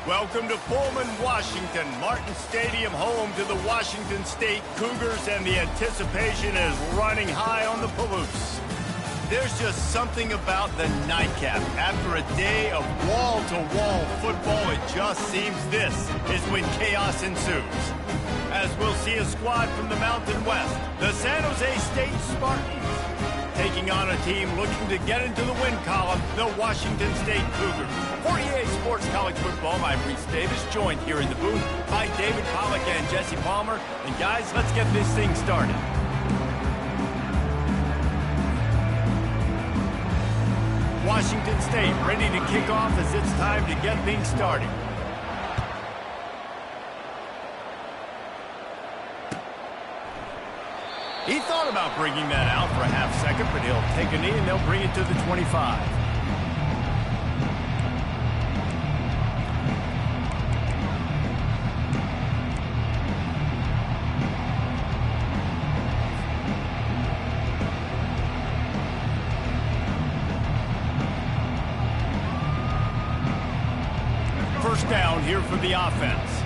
Welcome to Pullman, Washington. Martin Stadium, home to the Washington State Cougars, and the anticipation is running high on the Palouse. There's just something about the nightcap. After a day of wall-to-wall football, it just seems this is when chaos ensues. As we'll see a squad from the Mountain West, the San Jose State Spartans, taking on a team looking to get into the win column, the Washington State Cougars. For EA Sports College Football, I'm Reese Davis, joined here in the booth by David Pollack and Jesse Palmer. And guys, let's get this thing started. Washington State ready to kick off as it's time to get things started. He thought about bringing that out for a half second, but he'll take a knee and they'll bring it to the 25. First down here for the offense.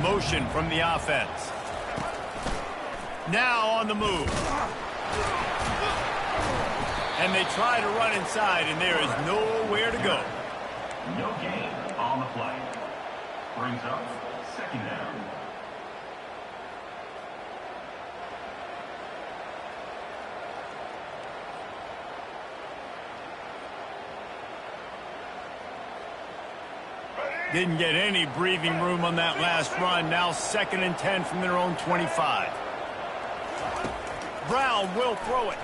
Motion from the offense. Now on the move. And they try to run inside, and there is nowhere to go. No gain on the play. Brings up second down. Didn't get any breathing room on that last run. Now 2nd and 10 from their own 25. Brown will throw it.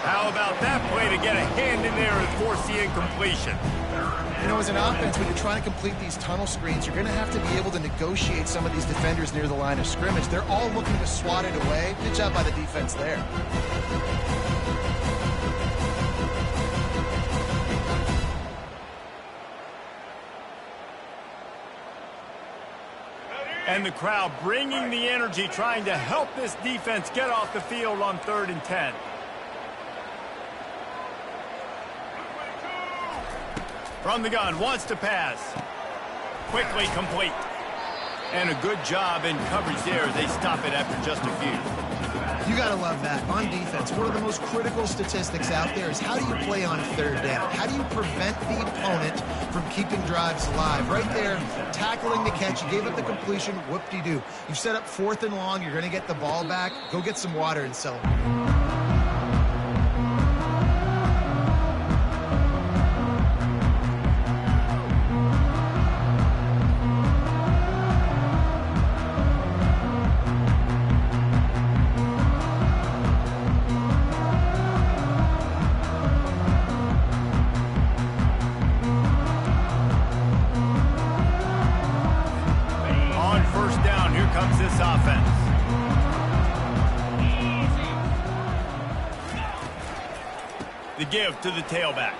How about that play to get a hand in there and force the incompletion? You know, as an offense, when you're trying to complete these tunnel screens, you're going to have to be able to negotiate some of these defenders near the line of scrimmage. They're all looking to swat it away. Good job by the defense there. And the crowd bringing the energy, trying to help this defense get off the field on 3rd and 10. From the gun, wants to pass. Quickly complete. And a good job in coverage there. They stop it after just a few. You got to love that. On defense, one of the most critical statistics out there is how do you play on 3rd down? How do you prevent the opponent from keeping drives alive? Right there, tackling the catch. You gave up the completion. Whoop-de-doo. You've set up 4th and long. You're going to get the ball back. Go get some water and celebrate. The give to the tailback.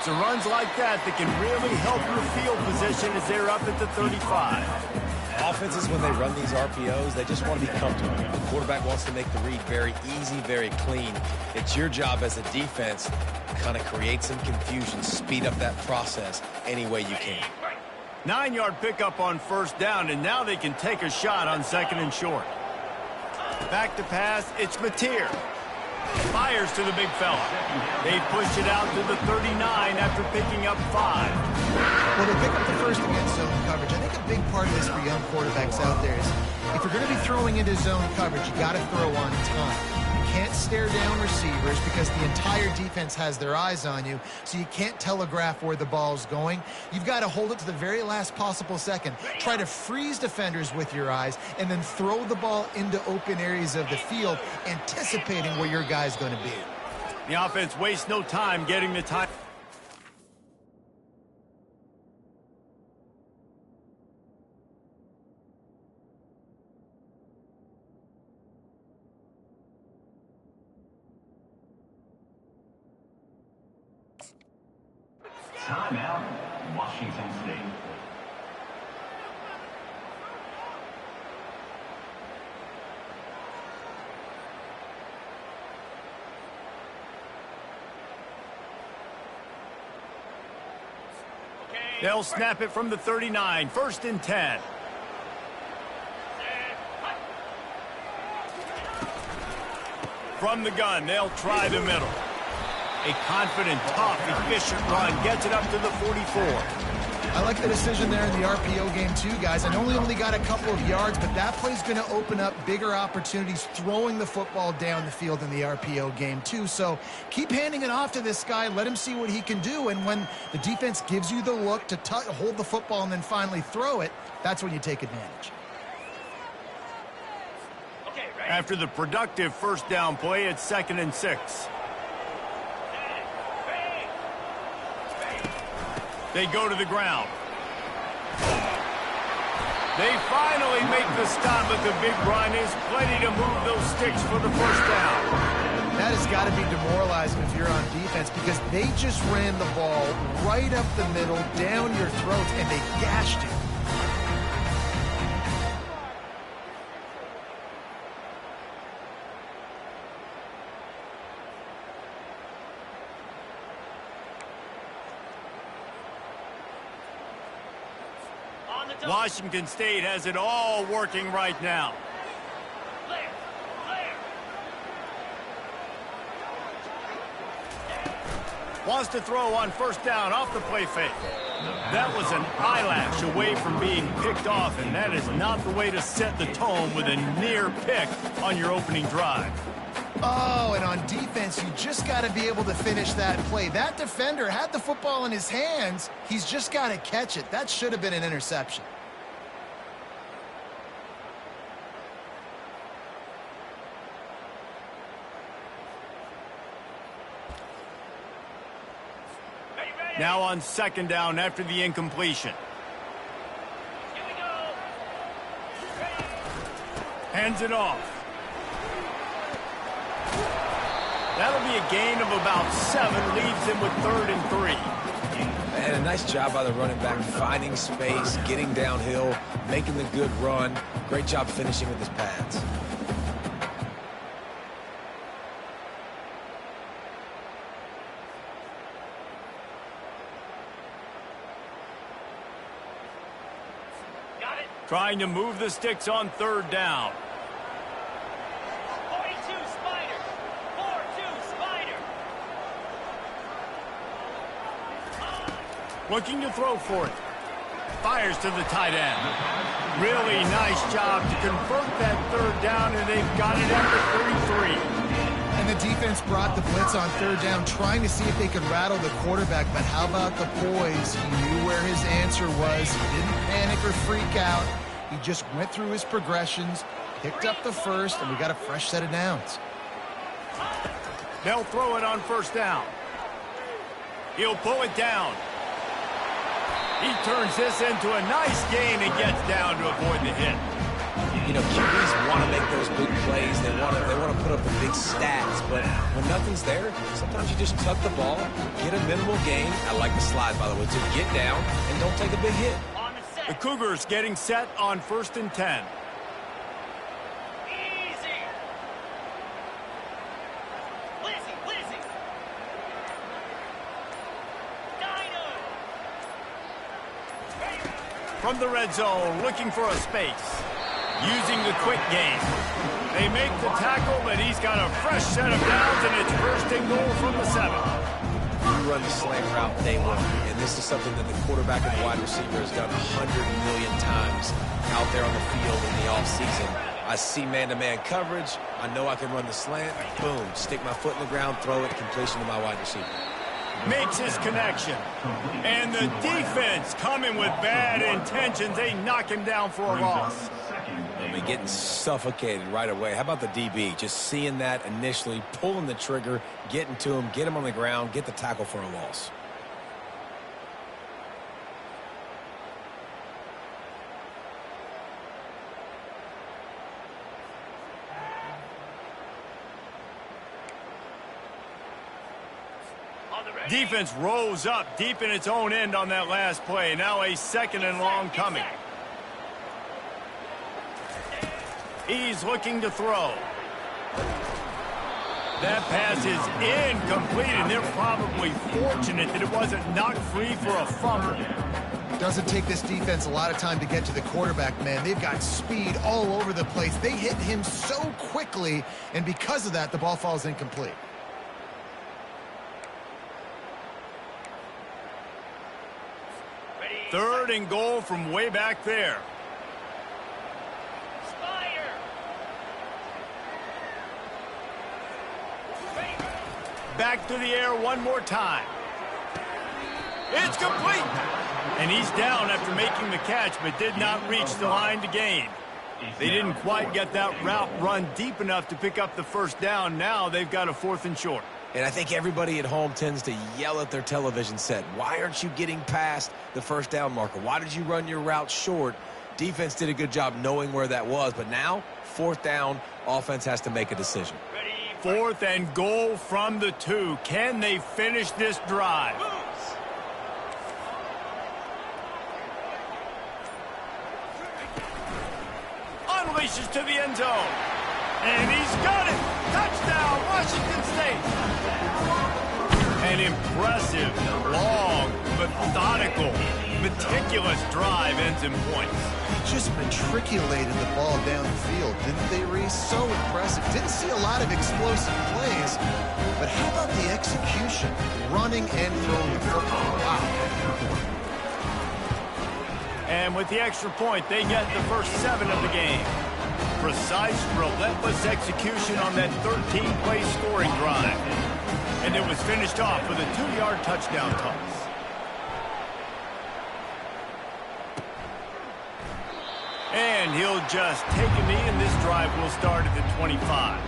So runs like that can really help your field position as they're up at the 35. Offenses, when they run these RPOs, they just want to be comfortable. The quarterback wants to make the read very easy, very clean. It's your job as a defense to kind of create some confusion, speed up that process any way you can. 9-yard pickup on 1st down, and now they can take a shot on 2nd and short. Back to pass, it's Mateer. Fires to the big fella. They push it out to the 39 after picking up 5. Well, they pick up the first against zone coverage. I think a big part of this for young quarterbacks out there is if you're going to be throwing into zone coverage, you got to throw on time. You can't stare down receivers because the entire defense has their eyes on you, so you can't telegraph where the ball's going. You've got to hold it to the very last possible second. Try to freeze defenders with your eyes and then throw the ball into open areas of the field, anticipating where your guy's going to be. The offense wastes no time getting the time. Timeout, Washington State. They'll snap it from the 39, 1st and 10. From the gun, they'll try the middle. A confident, tough, efficient run gets it up to the 44. I like the decision there in the RPO game too, guys. I know we only got a couple of yards, but that play's going to open up bigger opportunities throwing the football down the field in the RPO game too. So keep handing it off to this guy. Let him see what he can do. And when the defense gives you the look to hold the football and then finally throw it, that's when you take advantage. After the productive 1st down play, it's 2nd and 6. They go to the ground. They finally make the stop, but the big run is plenty to move those sticks for the 1st down. That has got to be demoralizing if you're on defense because they just ran the ball right up the middle, down your throats, and they gashed you. Washington State has it all working right now. Wants to throw on 1st down off the play fake. That was an eyelash away from being picked off, and that is not the way to set the tone with a near pick on your opening drive. Oh, and on defense, you just got to be able to finish that play. That defender had the football in his hands. He's just got to catch it. That should have been an interception. Now on 2nd down after the incompletion. Hands it off. That'll be a gain of about 7, leaves him with 3rd and 3. And a nice job by the running back, finding space, getting downhill, making the good run. Great job finishing with his pads. Trying to move the sticks on 3rd down. 42 Spider. 4-2 Spider. Looking to throw for it. Fires to the tight end. Really nice job to convert that 3rd down, and they've got it at the 33. And the defense brought the blitz on 3rd down, trying to see if they could rattle the quarterback. But how about the poise? He knew where his answer was. He didn't panic or freak out. He just went through his progressions, picked up the 1st, and we got a fresh set of downs. They'll throw it on 1st down. He'll pull it down. He turns this into a nice gain and gets down to avoid the hit. You know, QBs want to make those big plays. They want to put up the big stats. But when nothing's there, sometimes you just tuck the ball, get a minimal gain. I like the slide, by the way, to get down and don't take a big hit. The Cougars getting set on 1st and 10. Easy. Lizzie. Dino. From the red zone, looking for a space. Using the quick game. They make the tackle, but he's got a fresh set of downs, and it's 1st and goal from the 7. You run the slant route day one, and this is something that the quarterback and the wide receiver has done 100 million times out there on the field in the offseason. I see man-to-man coverage. I know I can run the slant. Boom, stick my foot in the ground, throw it, completion to my wide receiver. Makes his connection. And the defense coming with bad intentions. They knock him down for a loss. I mean, getting suffocated right away. How about the DB? Just seeing that initially, pulling the trigger, getting to him, get him on the ground, get the tackle for a loss. Defense rose up deep in its own end on that last play. Now a 2nd and long coming. He's looking to throw. That pass is incomplete, and they're probably fortunate that it wasn't knocked free for a fumble. Doesn't take this defense a lot of time to get to the quarterback, man. They've got speed all over the place. They hit him so quickly, and because of that, the ball falls incomplete. Third and goal from way back there. Spider. Back to the air one more time. It's complete. And he's down after making the catch, but did not reach the line to gain. They didn't quite get that route run deep enough to pick up the first down. Now they've got a 4th and short. And I think everybody at home tends to yell at their television set. Why aren't you getting past the first down marker? Why did you run your route short? Defense did a good job knowing where that was, but now 4th down, offense has to make a decision. 4th and goal from the 2. Can they finish this drive? Unleashes to the end zone. And he's got it. Touchdown, Washington State. An impressive, long, methodical, meticulous drive ends in points. Just matriculated the ball downfield, didn't they, Reese? So impressive. Didn't see a lot of explosive plays, but how about the execution? Running and throwing the football. Wow. And with the extra point, they get the first 7 of the game. Precise, relentless execution on that 13-play scoring drive. And it was finished off with a 2-yard touchdown toss. And he'll just take a knee, and this drive will start at the 25.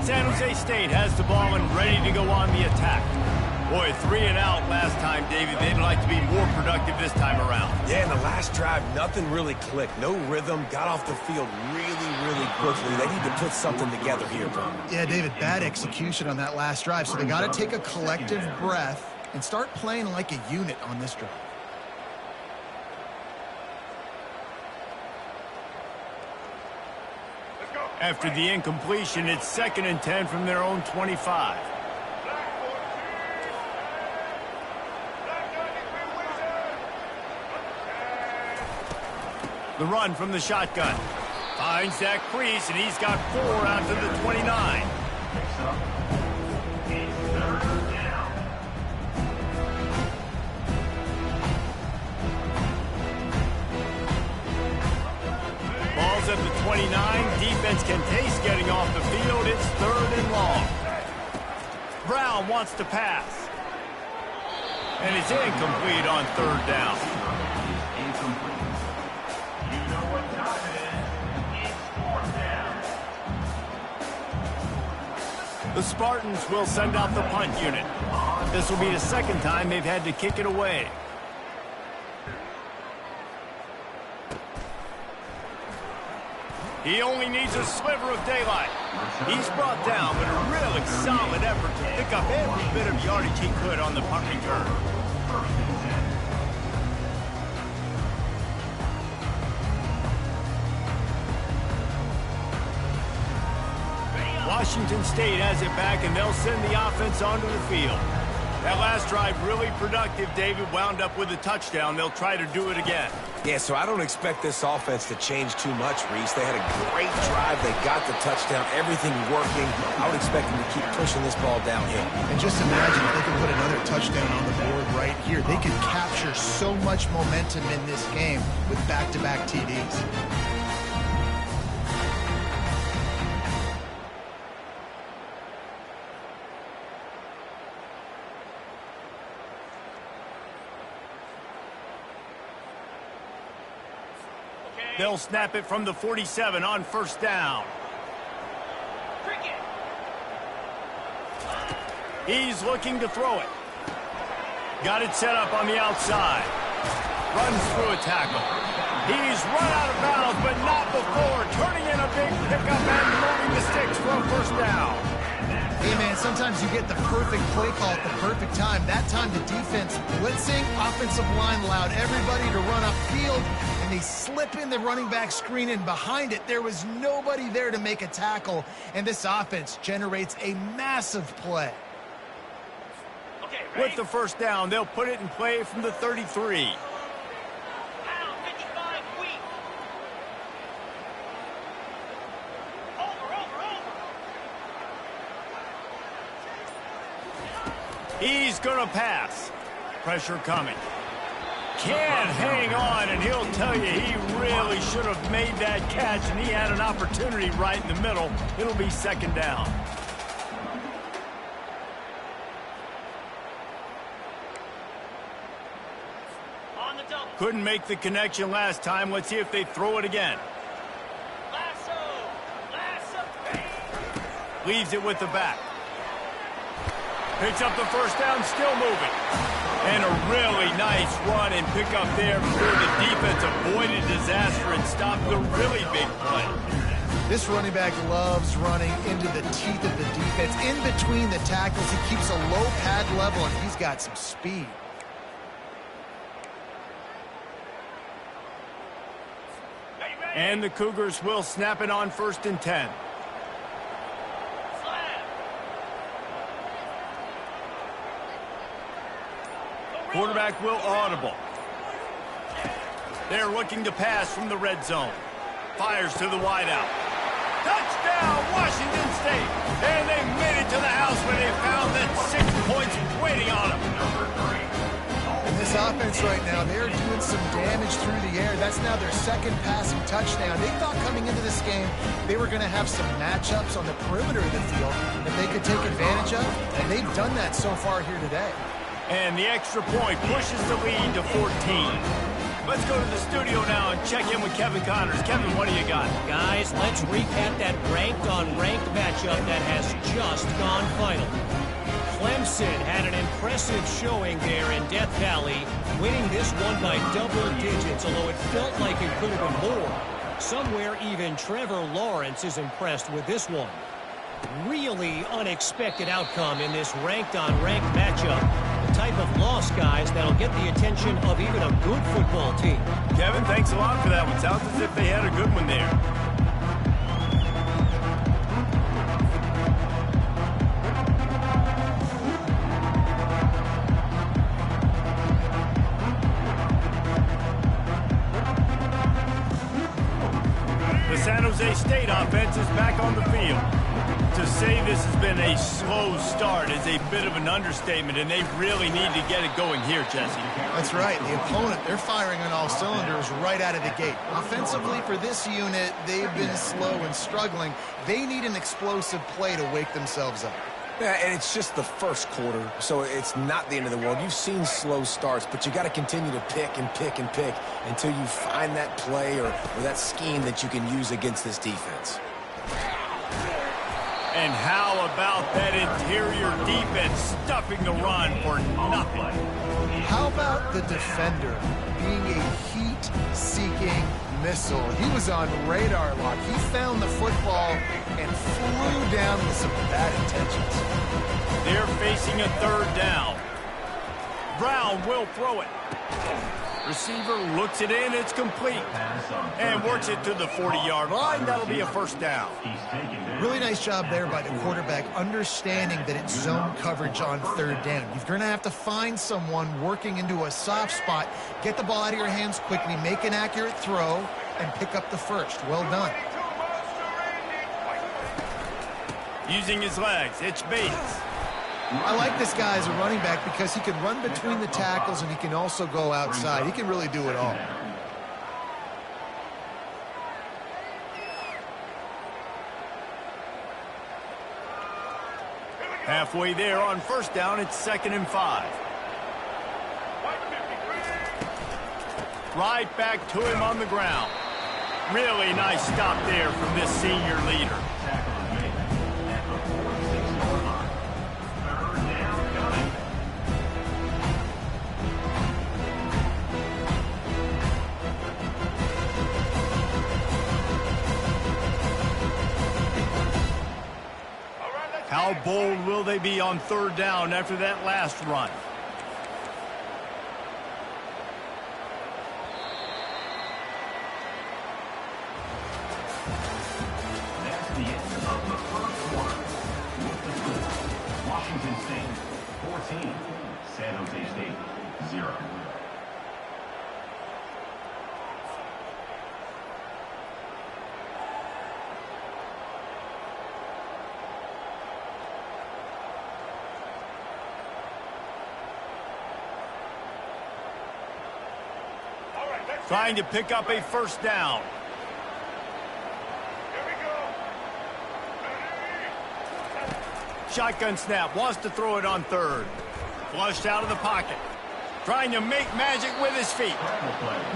San Jose State has the ball and ready to go on the attack. Boy, 3 and out last time, David. They'd like to be more productive this time around. Yeah, in the last drive, nothing really clicked. No rhythm, got off the field really quickly. They need to put something together here, bro. Yeah, David, bad execution on that last drive, so they got to take a collective breath and start playing like a unit on this drive. After the incompletion, it's 2nd and 10 from their own 25. The run from the shotgun. Finds that crease, and he's got 4 out to the 29. Ball's at the 29. Defense can taste getting off the field. It's 3rd and long. Brown wants to pass. And it's incomplete on 3rd down. Incomplete. You know what time it is. It's 4th down. The Spartans will send out the punt unit. This will be the 2nd time they've had to kick it away. He only needs a sliver of daylight. He's brought down, but a really solid effort to pick up every bit of yardage he could on the punt return. Washington State has it back, and they'll send the offense onto the field. That last drive really productive. David wound up with a touchdown. They'll try to do it again. Yeah, so I don't expect this offense to change too much, Reese. They had a great drive. They got the touchdown. Everything working. I would expect them to keep pushing this ball downhill. And just imagine if they could put another touchdown on the board right here. They could capture so much momentum in this game with back-to-back TDs. They'll snap it from the 47 on 1st down. He's looking to throw it. Got it set up on the outside. Runs through a tackle. He's run out of bounds, but not before turning in a big pickup and moving the sticks for a 1st down. Hey, man, sometimes you get the perfect play call at the perfect time. That time the defense blitzing, offensive line allowed everybody to run upfield, and they slip in the running back screen, and behind it, there was nobody there to make a tackle, and this offense generates a massive play. With the first down, they'll put it in play from the 33. He's going to pass. Pressure coming. Can't hang on, and he'll tell you he really should have made that catch, and he had an opportunity right in the middle. It'll be second down. On the double. Couldn't make the connection last time. Let's see if they throw it again. Lasso. Leaves it with the back. Picks up the first down, still moving. And a really nice run and pick up there before the defense avoided disaster and stopped the really big play. This running back loves running into the teeth of the defense. In between the tackles, he keeps a low pad level, and he's got some speed. And the Cougars will snap it on 1st and 10. Quarterback will audible. They're looking to pass from the red zone. Fires to the wideout. Touchdown, Washington State. And they made it to the house where they found that 6 points waiting on them. And this offense right now, they're doing some damage through the air. That's now their second passing touchdown. They thought coming into this game they were going to have some matchups on the perimeter of the field that they could take advantage of, and they've done that so far here today. And the extra point pushes the lead to 14. Let's go to the studio now and check in with Kevin Connors. Kevin, what do you got? Guys, let's recap that ranked-on-ranked matchup that has just gone final. Clemson had an impressive showing there in Death Valley, winning this one by double digits, although it felt like it could have been more. Somewhere even Trevor Lawrence is impressed with this one. Really unexpected outcome in this ranked-on-ranked matchup. The type of loss, guys, that'll get the attention of even a good football team. Kevin, thanks a lot for that one. Sounds as if they had a good one there. The San Jose State offense is back on the field. To say this has been a slow start is a bit of an understatement, and they really need to get it going here, Jesse. That's right. The opponent, they're firing on all cylinders right out of the gate. Offensively, for this unit, they've been slow and struggling. They need an explosive play to wake themselves up. Yeah, and it's just the first quarter, so it's not the end of the world. You've seen slow starts, but you got to continue to pick and pick and pick until you find that play or that scheme that you can use against this defense. And how about that interior defense stuffing the run for nothing? How about the defender being a heat-seeking missile? He was on radar lock. He found the football and flew down with some bad intentions. They're facing a 3rd down. Brown will throw it. Receiver looks it in, it's complete. And works it to the 40-yard line. That'll be a 1st down. Really nice job there by the quarterback, understanding that it's zone coverage on 3rd down. You're going to have to find someone working into a soft spot, get the ball out of your hands quickly, make an accurate throw, and pick up the first. Well done. Using his legs, it's Bates. I like this guy as a running back because he can run between the tackles and he can also go outside. He can really do it all. Halfway there on 1st down, it's 2nd and 5. Right back to him on the ground. Really nice stop there from this senior leader. How bold will they be on third down after that last run? That's the end of the first quarter. With the score, Washington State 14, San Jose State 0. Trying to pick up a first down. Shotgun snap, wants to throw it on third. Flushed out of the pocket. Trying to make magic with his feet.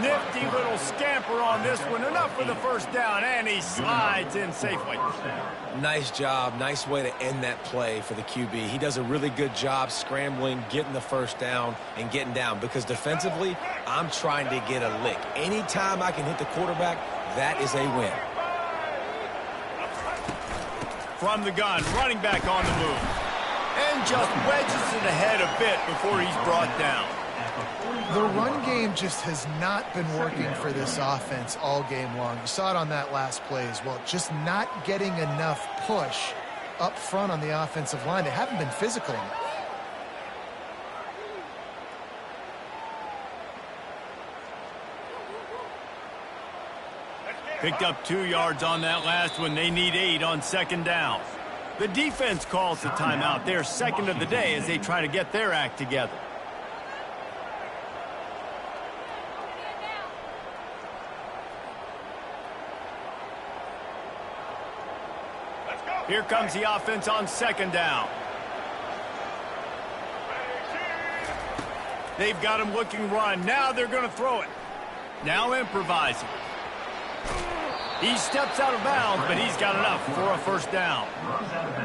Nifty little scamper on this one. Enough for the first down, and he slides in safely. Nice job. Nice way to end that play for the QB. He does a really good job scrambling, getting the first down, and getting down. Because defensively, I'm trying to get a lick. Anytime I can hit the quarterback, that is a win. From the gun, running back on the move. And just wedges it ahead a bit before he's brought down. The run game just has not been working for this offense all game long. You saw it on that last play as well. Just not getting enough push up front on the offensive line. They haven't been physical enough. Picked up 2 yards on that last one. They need 8 on second down. The defense calls the timeout. Their second of the day as they try to get their act together. Here comes the offense on second down. They've got him looking run. Now they're going to throw it. Now improvising. He steps out of bounds, but he's got enough for a first down.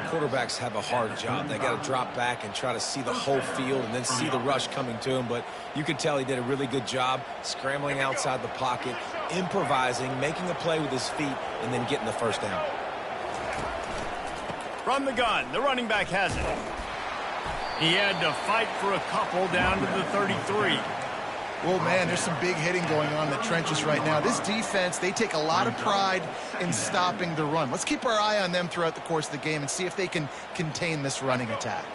Quarterbacks have a hard job. They got to drop back and try to see the whole field and then see the rush coming to him. But you could tell he did a really good job scrambling outside the pocket, improvising, making a play with his feet, and then getting the first down. From the gun, the running back has it. He had to fight for a couple down to the 33. Well, man, there's some big hitting going on in the trenches right now. This defense, they take a lot of pride in stopping the run. Let's keep our eye on them throughout the course of the game and see if they can contain this running attack.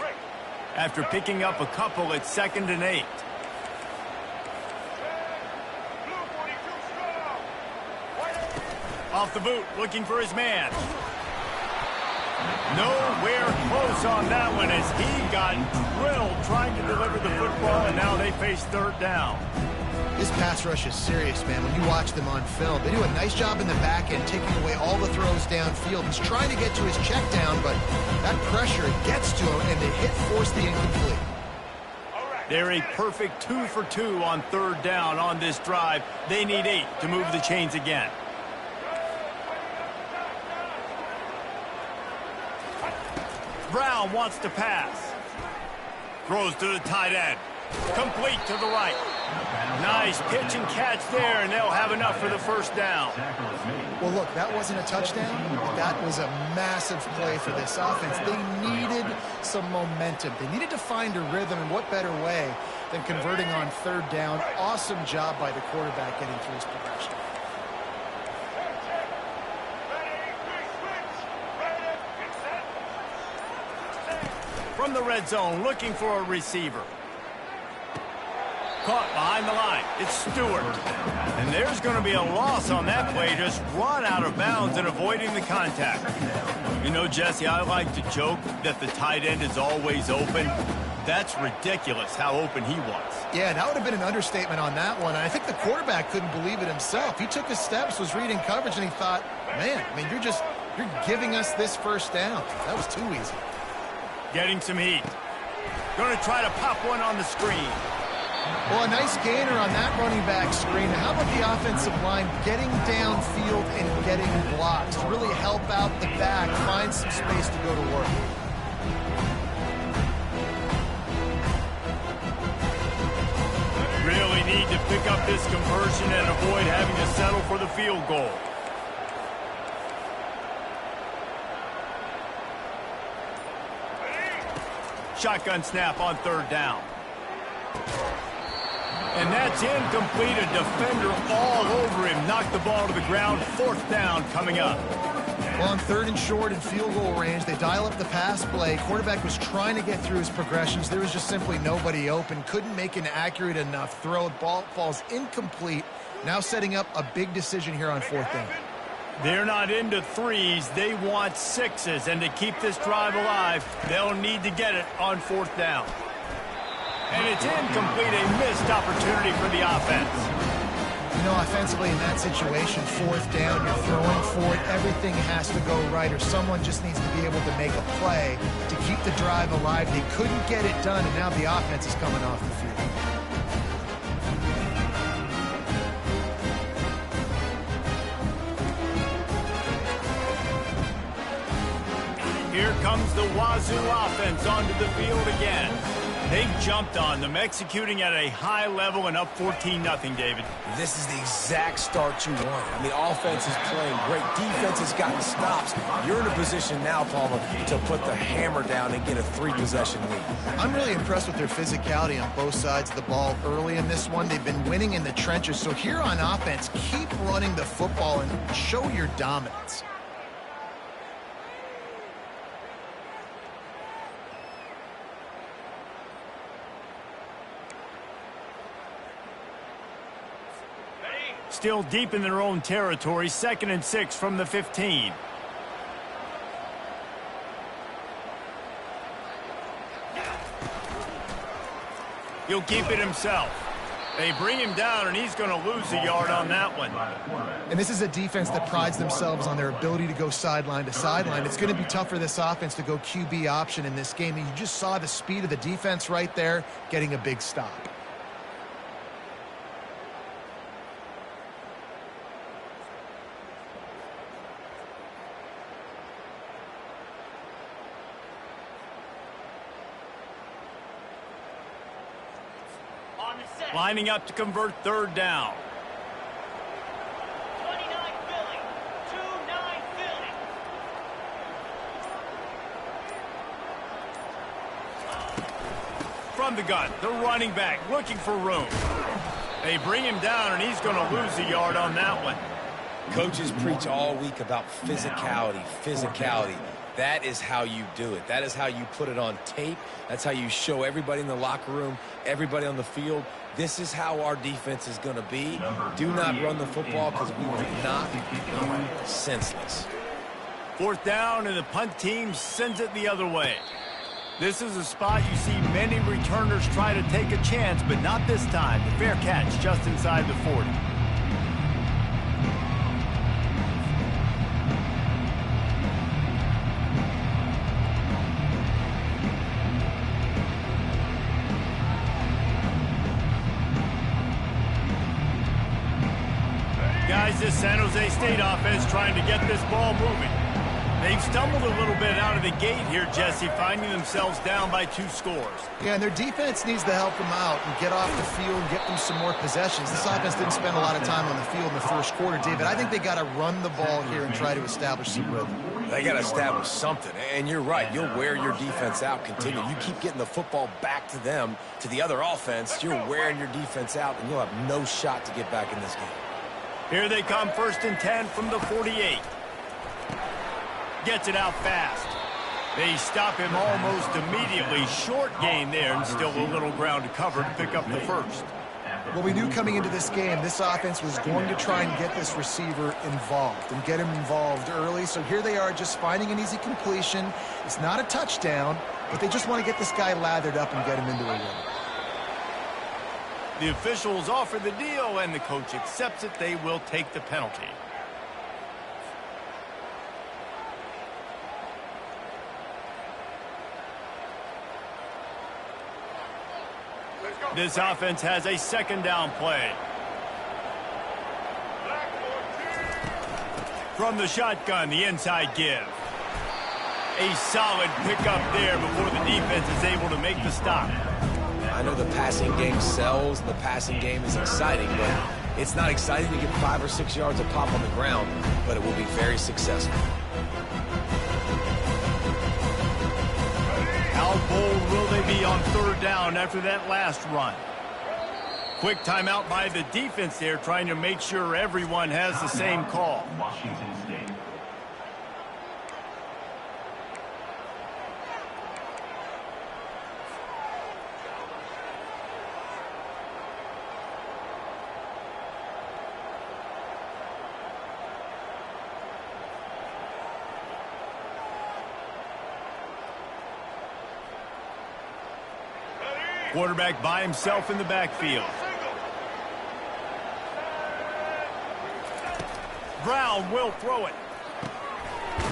After picking up a couple, it's 2nd and 8. Off the boot, looking for his man. Nowhere close on that one as he got drilled trying to deliver the football, and now they face third down. This pass rush is serious, man. When you watch them on film, they do a nice job in the back end, taking away all the throws downfield. He's trying to get to his check down, but that pressure gets to him, and the hit forced the incomplete. They're a perfect 2 for 2 on third down on this drive. They need 8 to move the chains again. Brown wants to pass. Throws to the tight end. Complete to the right. Nice pitch and catch there, and they'll have enough for the first down. Well, look, that wasn't a touchdown, but that was a massive play for this offense. They needed some momentum. They needed to find a rhythm, and what better way than converting on third down. Awesome job by the quarterback getting through his progression. From the red zone, looking for a receiver. Caught behind the line. It's Stewart. And there's going to be a loss on that play. Just run out of bounds and avoiding the contact. You know, Jesse, I like to joke that the tight end is always open. That's ridiculous how open he was. Yeah, that would have been an understatement on that one. And I think the quarterback couldn't believe it himself. He took his steps, was reading coverage, and he thought, man, I mean, you're giving us this first down. That was too easy. Getting some heat. Going to try to pop one on the screen. Well, a nice gainer on that running back screen. How about the offensive line getting downfield and getting blocks to really help out the back, find some space to go to work? Really need to pick up this conversion and avoid having to settle for the field goal. Shotgun snap on third down. And that's incomplete. A defender all over him. Knocked the ball to the ground. Fourth down coming up. Well, on third and short and field goal range, they dial up the pass play. Quarterback was trying to get through his progressions. There was just simply nobody open. Couldn't make an accurate enough throw. Ball falls incomplete. Now setting up a big decision here on fourth down. They're not into threes. They want sixes. And to keep this drive alive, they'll need to get it on fourth down. And it's incomplete, a missed opportunity for the offense. You know, offensively in that situation, fourth down, you're throwing for it. Everything has to go right, or someone just needs to be able to make a play to keep the drive alive. They couldn't get it done, and now the offense is coming off the field. Here comes the Wazoo offense onto the field again. They've jumped on them, executing at a high level and up 14-0, David. This is the exact start you want. I mean, offense is playing great. Defense has gotten stops. You're in a position now, Palmer, to put the hammer down and get a 3-possession lead. I'm really impressed with their physicality on both sides of the ball early in this one. They've been winning in the trenches. So here on offense, keep running the football and show your dominance. Still deep in their own territory, 2nd and 6 from the 15. He'll keep it himself. They bring him down, and he's going to lose a yard on that one. And this is a defense that prides themselves on their ability to go sideline to sideline. It's going to be tough for this offense to go QB option in this game. And you just saw the speed of the defense right there, getting a big stop. Lining up to convert third down. 29 Philly. 2-9 Philly. From the gun, the running back looking for room. They bring him down, and he's going to lose a yard on that one. Coaches preach all week about physicality, physicality. That is how you do it. That is how you put it on tape. That's how you show everybody in the locker room, everybody on the field. This is how our defense is going to be. Do not run the football because we will not be senseless. Fourth down, and the punt team sends it the other way. This is a spot you see many returners try to take a chance, but not this time. The fair catch just inside the 40. Guys, this San Jose State offense trying to get this ball moving. They've stumbled a little bit out of the gate here, Jesse, finding themselves down by 2 scores. Yeah, and their defense needs to help them out and get off the field and get them some more possessions. This offense didn't spend a lot of time on the field in the first quarter, David. I think they got to run the ball here and try to establish some rhythm. They got to establish something, and you're right. You'll wear your defense out, continue. You keep getting the football back to them, to the other offense, you're wearing your defense out, and you'll have no shot to get back in this game. Here they come, 1st and 10 from the 48. Gets it out fast. They stop him almost immediately. Short gain there, and still a little ground to cover to pick up the first. Well, we knew coming into this game, this offense was going to try and get this receiver involved and get him involved early. So here they are just finding an easy completion. It's not a touchdown, but they just want to get this guy lathered up and get him into a rhythm. The officials offer the deal, and the coach accepts it. They will take the penalty. This offense has a 2nd down play. From the shotgun, the inside give. A solid pickup there before the defense is able to make the stop. I know the passing game sells, the passing game is exciting, but it's not exciting to get 5 or 6 yards of pop on the ground, but it will be very successful. Out bold will they be on third down after that last run? Quick timeout by the defense there, trying to make sure everyone has the same call. Washington State. Quarterback by himself in the backfield. Brown will throw it.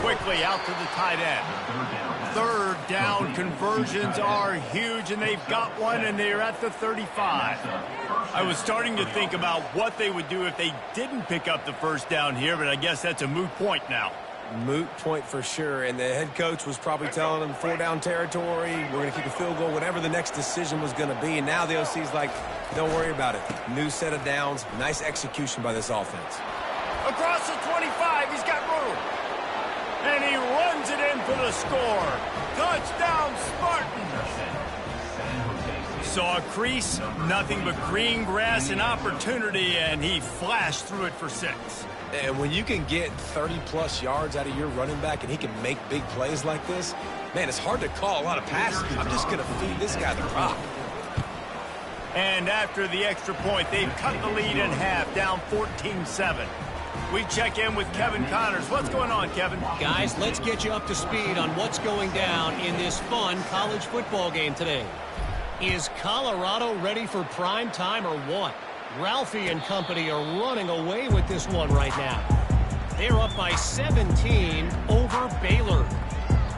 Quickly out to the tight end. Third down conversions are huge, and they've got one, and they're at the 35. I was starting to think about what they would do if they didn't pick up the first down here, but I guess that's a moot point now. Moot point for sure, and the head coach was probably telling them 4-down territory, we're going to kick a field goal, whatever the next decision was going to be, and now the OC's like, don't worry about it. New set of downs, nice execution by this offense. Across the 25, he's got room. And he runs it in for the score. Touchdown, Spartans. Saw a crease, nothing but green grass and opportunity, and he flashed through it for 6. And when you can get 30-plus yards out of your running back and he can make big plays like this, man, it's hard to call a lot of passes. I'm just going to feed this guy the rock. And after the extra point, they've cut the lead in half, down 14-7. We check in with Kevin Connors. What's going on, Kevin? Guys, let's get you up to speed on what's going down in this fun college football game today. Is Colorado ready for prime time or what? Ralphie and company are running away with this one right now. They're up by 17 over Baylor.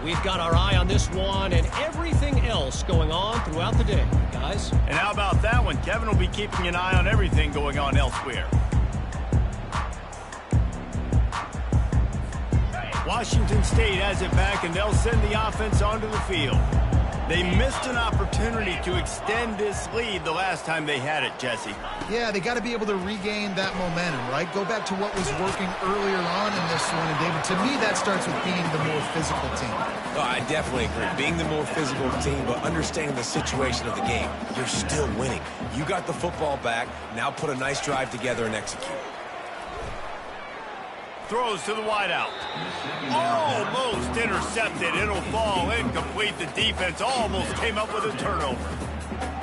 We've got our eye on this one and everything else going on throughout the day, guys. And how about that one? Kevin will be keeping an eye on everything going on elsewhere. Washington State has it back, and they'll send the offense onto the field. They missed an opportunity to extend this lead the last time they had it, Jesse. Yeah, they got to be able to regain that momentum, right? Go back to what was working earlier on in this one. And, David, to me, that starts with being the more physical team. Oh, I definitely agree. Being the more physical team, but understanding the situation of the game. You're still winning. You got the football back. Now put a nice drive together and execute. Throws to the wideout. Almost intercepted. It'll fall incomplete. The defense almost came up with a turnover.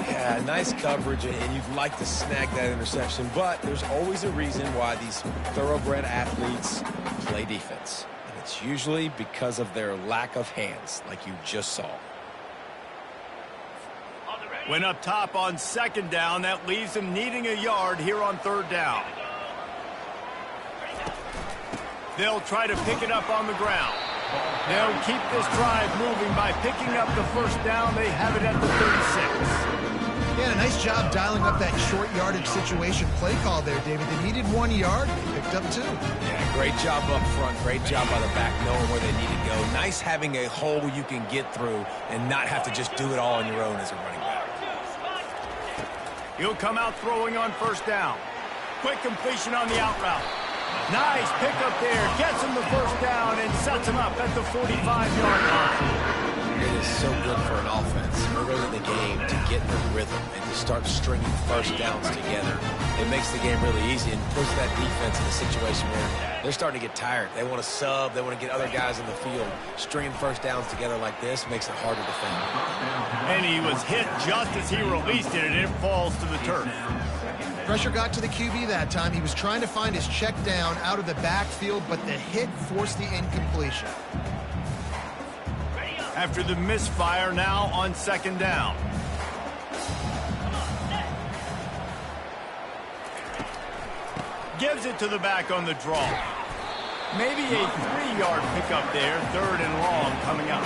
Yeah, nice coverage, and you'd like to snag that interception, but there's always a reason why these thoroughbred athletes play defense. And it's usually because of their lack of hands, like you just saw. Went up top on second down. That leaves them needing a yard here on third down. They'll try to pick it up on the ground. They'll keep this drive moving by picking up the first down. They have it at the 36. Yeah, a nice job dialing up that short yardage situation play call there, David. They needed 1 yard. They picked up 2. Yeah, great job up front. Great job by the back knowing where they need to go. Nice having a hole you can get through and not have to just do it all on your own as a running back. He'll come out throwing on first down. Quick completion on the out route. Nice pickup there. Gets him the first down and sets him up at the 45-yard line. It is so good for an offense early in the game to get in the rhythm and to start stringing first downs together. It makes the game really easy and puts that defense in a situation where they're starting to get tired. They want to sub. They want to get other guys in the field. Stringing first downs together like this makes it harder to defend. And he was hit just as he released it, and it falls to the turf. Pressure got to the QB that time. He was trying to find his check down out of the backfield, but the hit forced the incompletion. After the misfire, now on second down. Gives it to the back on the draw. Maybe a 3-yard pickup there. Third and long coming up.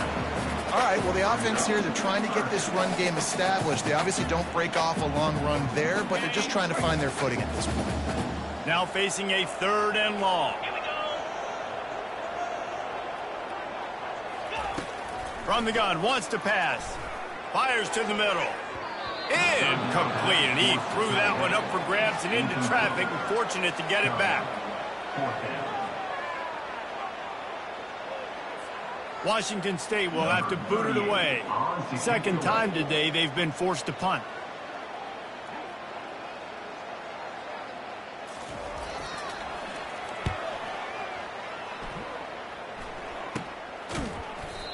All right, well, the offense here, they're trying to get this run game established. They obviously don't break off a long run there, but they're just trying to find their footing at this point. Now facing a third and long. From the gun, wants to pass. Fires to the middle. Incomplete, and he threw that one up for grabs and into traffic, and fortunate to get it back. Washington State will have to boot it away. Second time today they've been forced to punt.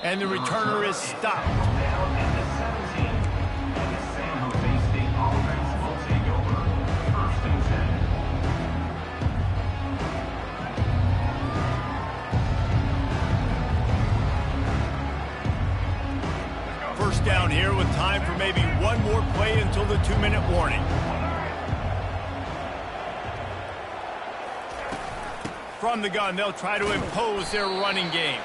And the returner is stopped. Down at the 17. And the San Jose State offense will take over. First and 10. First down here with time for maybe one more play until the 2-minute warning. From the gun, they'll try to impose their running game.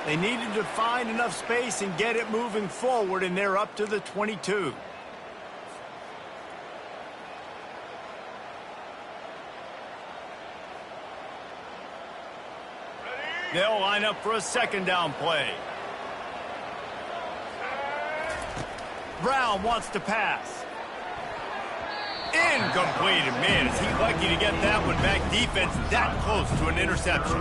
They needed to find enough space and get it moving forward, and they're up to the 22. They'll line up for a second down play. Brown wants to pass. Incomplete. And man, is he lucky to get that one back. Defense that close to an interception.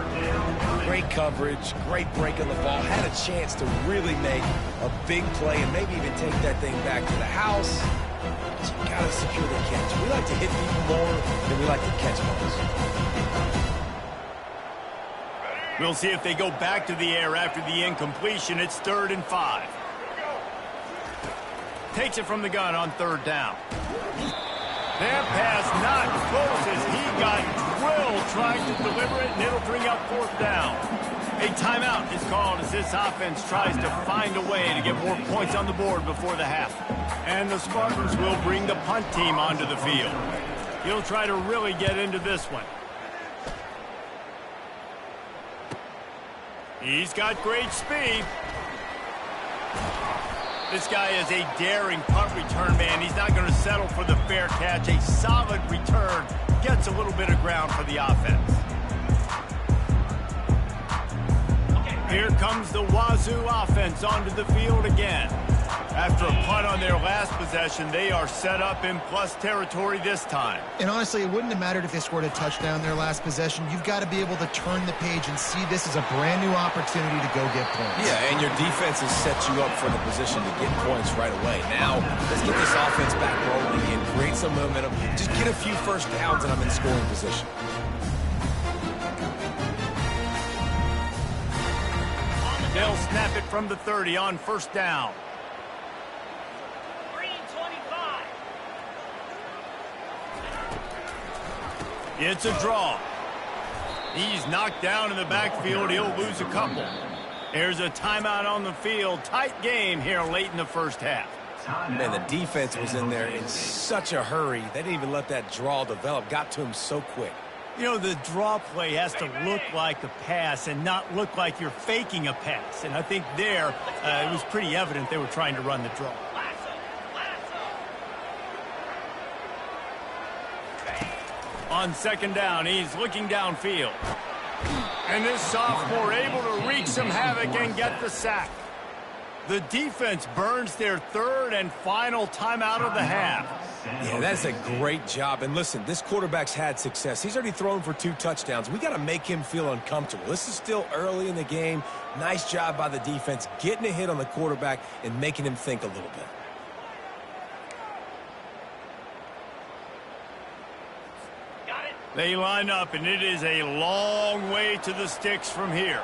Great coverage, great break on the ball. Had a chance to really make a big play and maybe even take that thing back to the house. But you got to secure the catch. We like to hit people more than we like to catch balls. We'll see if they go back to the air after the incompletion. It's 3rd and 5. Takes it from the gun on 3rd down. That pass not close as he got drilled trying to deliver it, and it'll bring up 4th down. A timeout is called as this offense tries to find a way to get more points on the board before the half. And the Spartans will bring the punt team onto the field. He'll try to really get into this one. He's got great speed. This guy is a daring punt return man. He's not going to settle for the fair catch. A solid return gets a little bit of ground for the offense. Here comes the Wazoo offense onto the field again. After a punt on their last possession, they are set up in plus territory this time. And honestly, it wouldn't have mattered if they scored a touchdown their last possession. You've got to be able to turn the page and see this as a brand new opportunity to go get points. Yeah, and your defense has set you up for the position to get points right away. Now, let's get this offense back rolling and create some momentum. Just get a few first downs and I'm in scoring position. They'll snap it from the 30 on 1st down. It's a draw. He's knocked down in the backfield. He'll lose a couple. There's a timeout on the field. Tight game here late in the first half. Man, the defense was in there in such a hurry. They didn't even let that draw develop. Got to him so quick. You know, the draw play has to look like a pass and not look like you're faking a pass. And I think there, it was pretty evident they were trying to run the draw. On 2nd down, he's looking downfield. And this sophomore able to wreak some havoc and get the sack. The defense burns their 3rd and final timeout of the half. Yeah, that's a great job. And listen, this quarterback's had success. He's already thrown for 2 touchdowns. We got to make him feel uncomfortable. This is still early in the game. Nice job by the defense, getting a hit on the quarterback and making him think a little bit. They line up, and it is a long way to the sticks from here.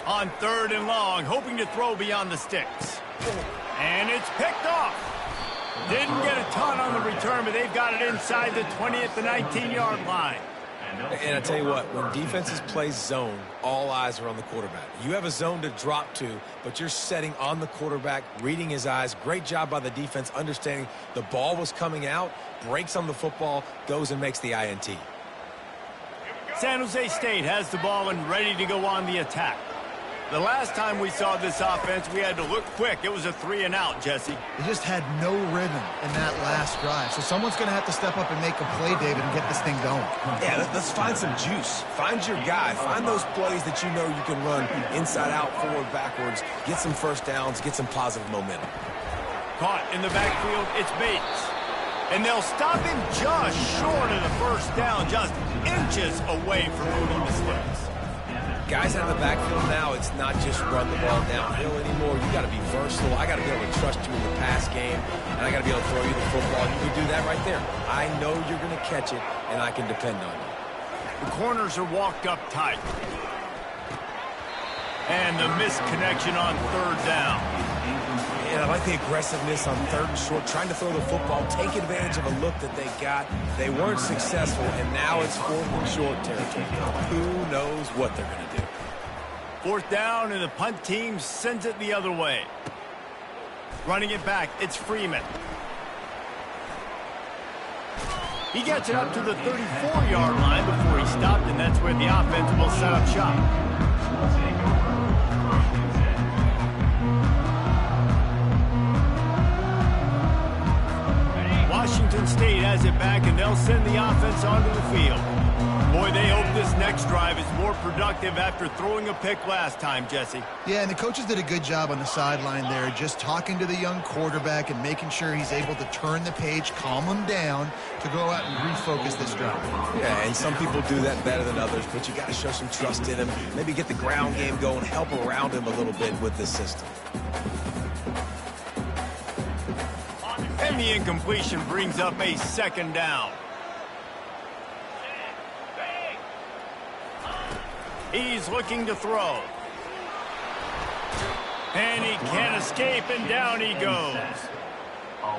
On 3rd and long, hoping to throw beyond the sticks. And it's picked off. Didn't get a ton on the return, but they've got it inside the 20 at the 19-yard line. And I tell you what, when defenses play zone, all eyes are on the quarterback. You have a zone to drop to, but you're setting on the quarterback, reading his eyes. Great job by the defense, understanding the ball was coming out, breaks on the football, goes and makes the INT. San Jose State has the ball and ready to go on the attack. The last time we saw this offense, we had to look quick. It was a 3-and-out, Jesse. They just had no rhythm in that last drive. So someone's going to have to step up and make a play, David, and get this thing going. Yeah, let's find some juice. Find your guy. Find those plays that you know you can run inside out, forward, backwards. Get some first downs. Get some positive momentum. Caught in the backfield. It's Bates. And they'll stop him just short of the first down, just inches away from moving the sticks. Guys out of the backfield now, it's not just run the ball downhill anymore. You got to be versatile. I got to be able to trust you in the pass game, and I got to be able to throw you the football. You can do that right there. I know you're going to catch it, and I can depend on you. The corners are walked up tight. And the missed connection on third down. And I like the aggressiveness on third and short, trying to throw the football, take advantage of a look that they got. They weren't successful, and now it's fourth and short territory. Who knows what they're going to do? Fourth down, and the punt team sends it the other way. Running it back, it's Freeman. He gets it up to the 34-yard line before he stopped, and that's where the offense will set up shop. Washington State has it back, and they'll send the offense onto the field. Boy, they hope this next drive is more productive after throwing a pick last time, Jesse. Yeah, and the coaches did a good job on the sideline there, just talking to the young quarterback and making sure he's able to turn the page, calm him down to go out and refocus this drive. Yeah, and some people do that better than others, but you got to show some trust in him. Maybe get the ground game going, help around him a little bit with this system. And the incompletion brings up a second down. He's looking to throw. And he can't escape, and down he goes.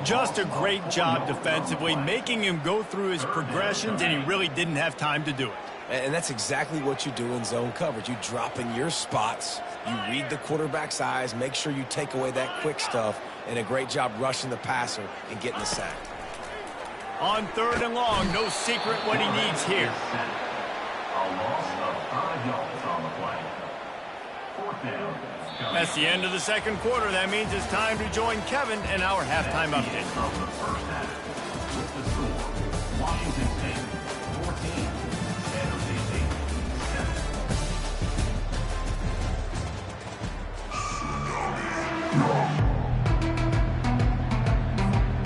Just a great job defensively, making him go through his progressions, and he really didn't have time to do it. And that's exactly what you do in zone coverage. You drop in your spots, you read the quarterback's eyes, make sure you take away that quick stuff, and a great job rushing the passer and getting the sack. On third and long, no secret what he needs here. A loss of 5 yards on the play. Fourth down. That's the end of the second quarter. That means it's time to join Kevin in our halftime update. Of the first half. With the score, Washington State 14, San Jose State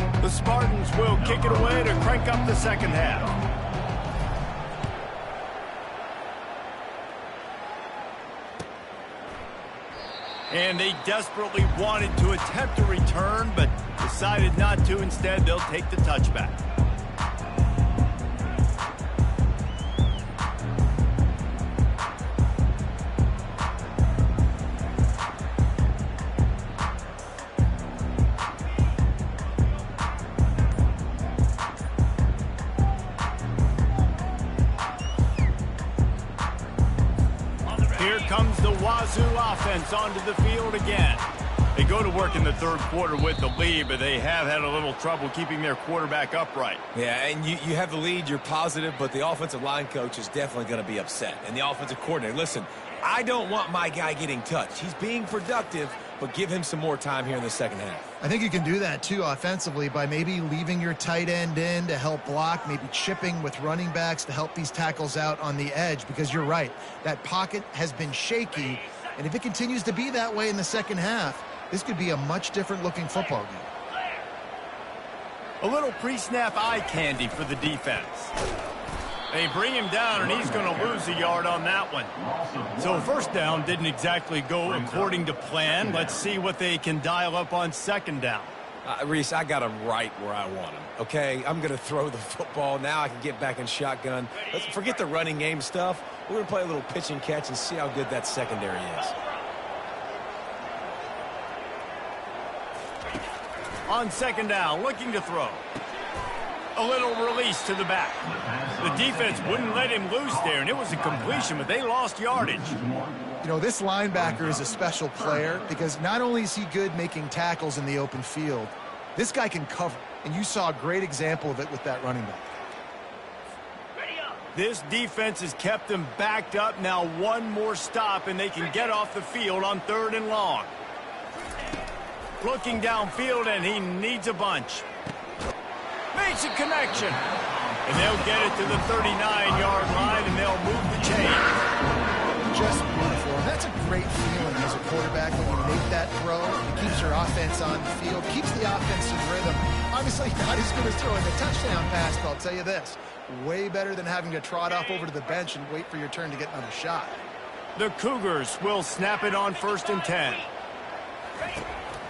7. The Spartans will kick it away to crank up the second half. And they desperately wanted to attempt a return, but decided not to. Instead, they'll take the touchback. Here comes the Wazoo offense onto the field again. They go to work in the third quarter with the lead, but they have had a little trouble keeping their quarterback upright. Yeah, and you have the lead, you're positive, but the offensive line coach is definitely going to be upset. And the offensive coordinator, listen, I don't want my guy getting touched. He's being productive, but give him some more time here in the second half. I think you can do that, too, offensively, by maybe leaving your tight end in to help block, maybe chipping with running backs to help these tackles out on the edge, because you're right. That pocket has been shaky, and if it continues to be that way in the second half, this could be a much different-looking football game. A little pre-snap eye candy for the defense. They bring him down, and he's going to lose a yard on that one. So first down didn't exactly go according to plan. Let's see what they can dial up on second down. Reese, I got him right where I want him, okay? I'm going to throw the football. Now I can get back in shotgun. Let's forget the running game stuff. We're going to play a little pitch and catch and see how good that secondary is. On second down, looking to throw. A little release to the back. The defense wouldn't let him loose there, and it was a completion, but they lost yardage. You know, this linebacker is a special player because not only is he good making tackles in the open field, this guy can cover, and you saw a great example of it with that running back. This defense has kept them backed up. Now one more stop, and they can get off the field on third and long. Looking downfield, and he needs a bunch. Makes a connection. And they'll get it to the 39-yard line, and they'll move the chain. Just beautiful. And that's That's a great feeling as a quarterback when you make that throw. It keeps your offense on the field, keeps the offense in rhythm. Obviously, not as good as throwing a touchdown pass, but I'll tell you this, way better than having to trot off over to the bench and wait for your turn to get another shot. The Cougars will snap it on 1st and 10.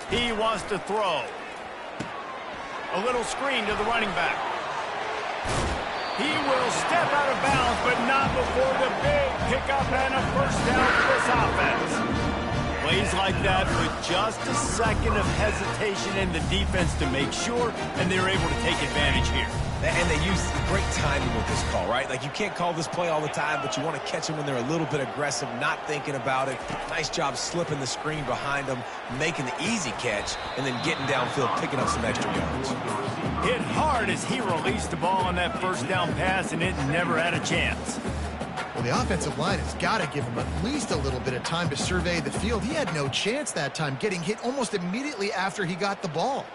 He wants to throw. A little screen to the running back. He will step out of bounds, but not before the big pickup and a first down for this offense. Plays like that with just a second of hesitation in the defense to make sure, and they're able to take advantage here. And they use great timing with this call, right? Like, you can't call this play all the time, but you want to catch them when they're a little bit aggressive, not thinking about it. Nice job slipping the screen behind them, making the easy catch, and then getting downfield, picking up some extra yards. Hit hard as he released the ball on that first down pass, and it never had a chance. Well, the offensive line has got to give him at least a little bit of time to survey the field. He had no chance that time, getting hit almost immediately after he got the ball.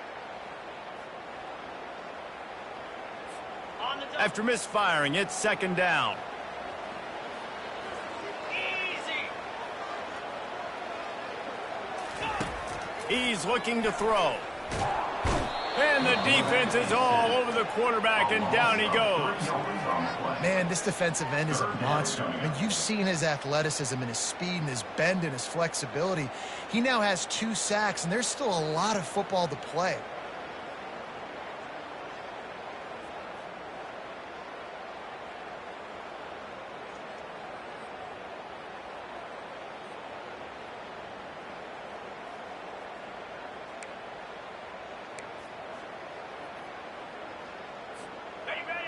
After misfiring, it's 2nd down. He's looking to throw. And the defense is all over the quarterback, and down he goes. Man, this defensive end is a monster. I mean, you've seen his athleticism and his speed and his bend and his flexibility. He now has 2 sacks, and there's still a lot of football to play.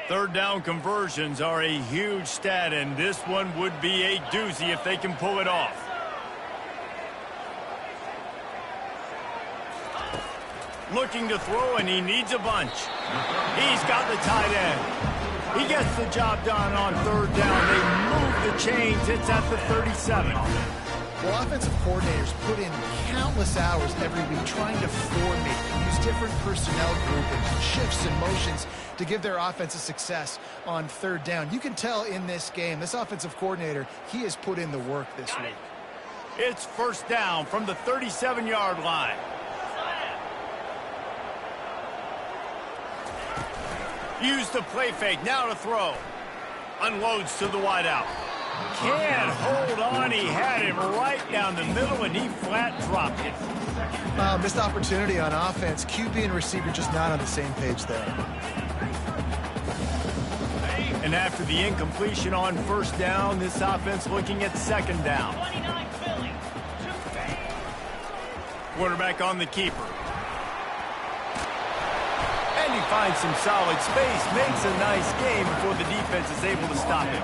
Third down conversions are a huge stat, and this one would be a doozy if they can pull it off. Looking to throw, and he needs a bunch. He's got the tight end. He gets the job done on 3rd down. They move the chains. It's at the 37. Well, offensive coordinators put in countless hours every week trying to formate, use different personnel groupings, shifts and motions to give their offense a success on 3rd down. You can tell in this game, this offensive coordinator, he has put in the work this week. It's 1st down from the 37-yard line. Use the play fake, now to throw. Unloads to the wideout. Can't hold on. He had him right down the middle, and he flat dropped it. Missed opportunity on offense. QB and receiver just not on the same page there. And after the incompletion on 1st down, this offense looking at 2nd down. Quarterback on the keeper. And he finds some solid space, makes a nice game before the defense is able to stop him.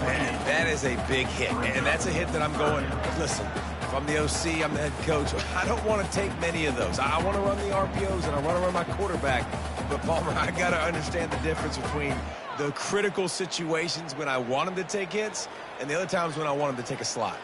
Man, that is a big hit, and that's a hit that I'm going, listen, if I'm the OC, I'm the head coach, I don't want to take many of those. I want to run the RPOs, and I want to run my quarterback. But, Palmer, I got to understand the difference between the critical situations when I want him to take hits and the other times when I want him to take a slot.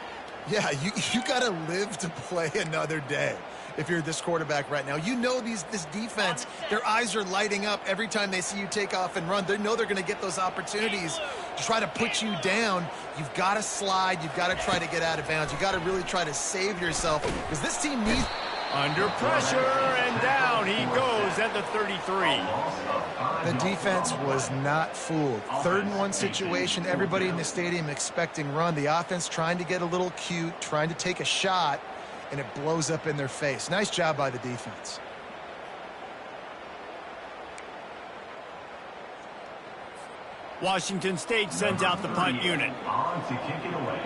Yeah, you got to live to play another day. If you're this quarterback right now, you know this defense, their eyes are lighting up every time they see you take off and run. They know they're going to get those opportunities to try to put you down. You've got to slide. You've got to try to get out of bounds. You've got to really try to save yourself because this team needs... Under pressure, and down he goes at the 33. The defense was not fooled. 3rd and 1 situation, everybody in the stadium expecting run. The offense trying to get a little cute, trying to take a shot, and it blows up in their face. Nice job by the defense. Washington State sends out the punt unit. On to kick it away.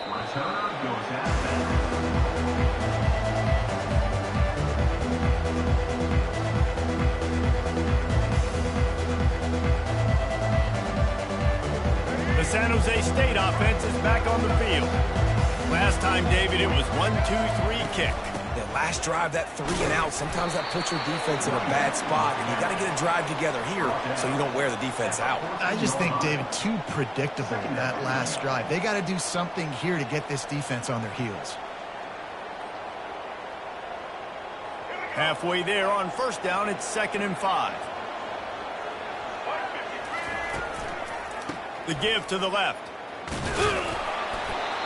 Returner goes out. The San Jose State offense is back on the field. Last time, David, it was 1-2-3 kick. That last drive, that 3 and out, sometimes that puts your defense in a bad spot, and you got to get a drive together here so you don't wear the defense out. I just think, David, too predictable that last drive. They got to do something here to get this defense on their heels. Halfway there on first down, it's 2nd and 5. The give to the left.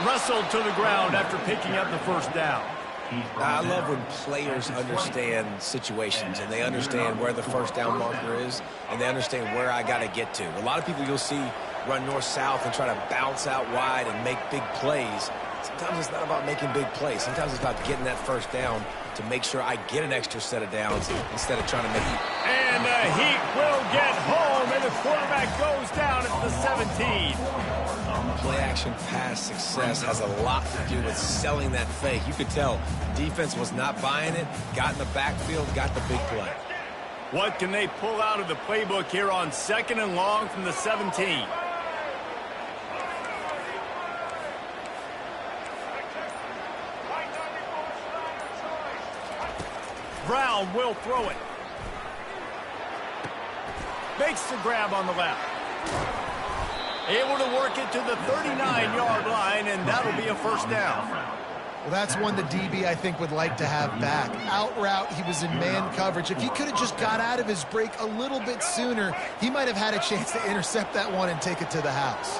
Wrestled to the ground after picking up the first down. I love when players understand situations and they understand where the first down marker is and they understand where I got to get to. A lot of people you'll see run north-south and try to bounce out wide and make big plays. Sometimes it's not about making big plays. Sometimes it's about getting that first down to make sure I get an extra set of downs instead of trying to make it. And the Heat will get home, and the quarterback goes down at the 17. Play-action pass success has a lot to do with selling that fake. You could tell defense was not buying it, got in the backfield, got the big play. What can they pull out of the playbook here on 2nd and long from the 17? Brown will throw it. Makes the grab on the left. Able to work it to the 39-yard line, and that'll be a first down. Well, that's one the DB, I think, would like to have back. Out route, he was in man coverage. If he could have just got out of his break a little bit sooner, he might have had a chance to intercept that one and take it to the house.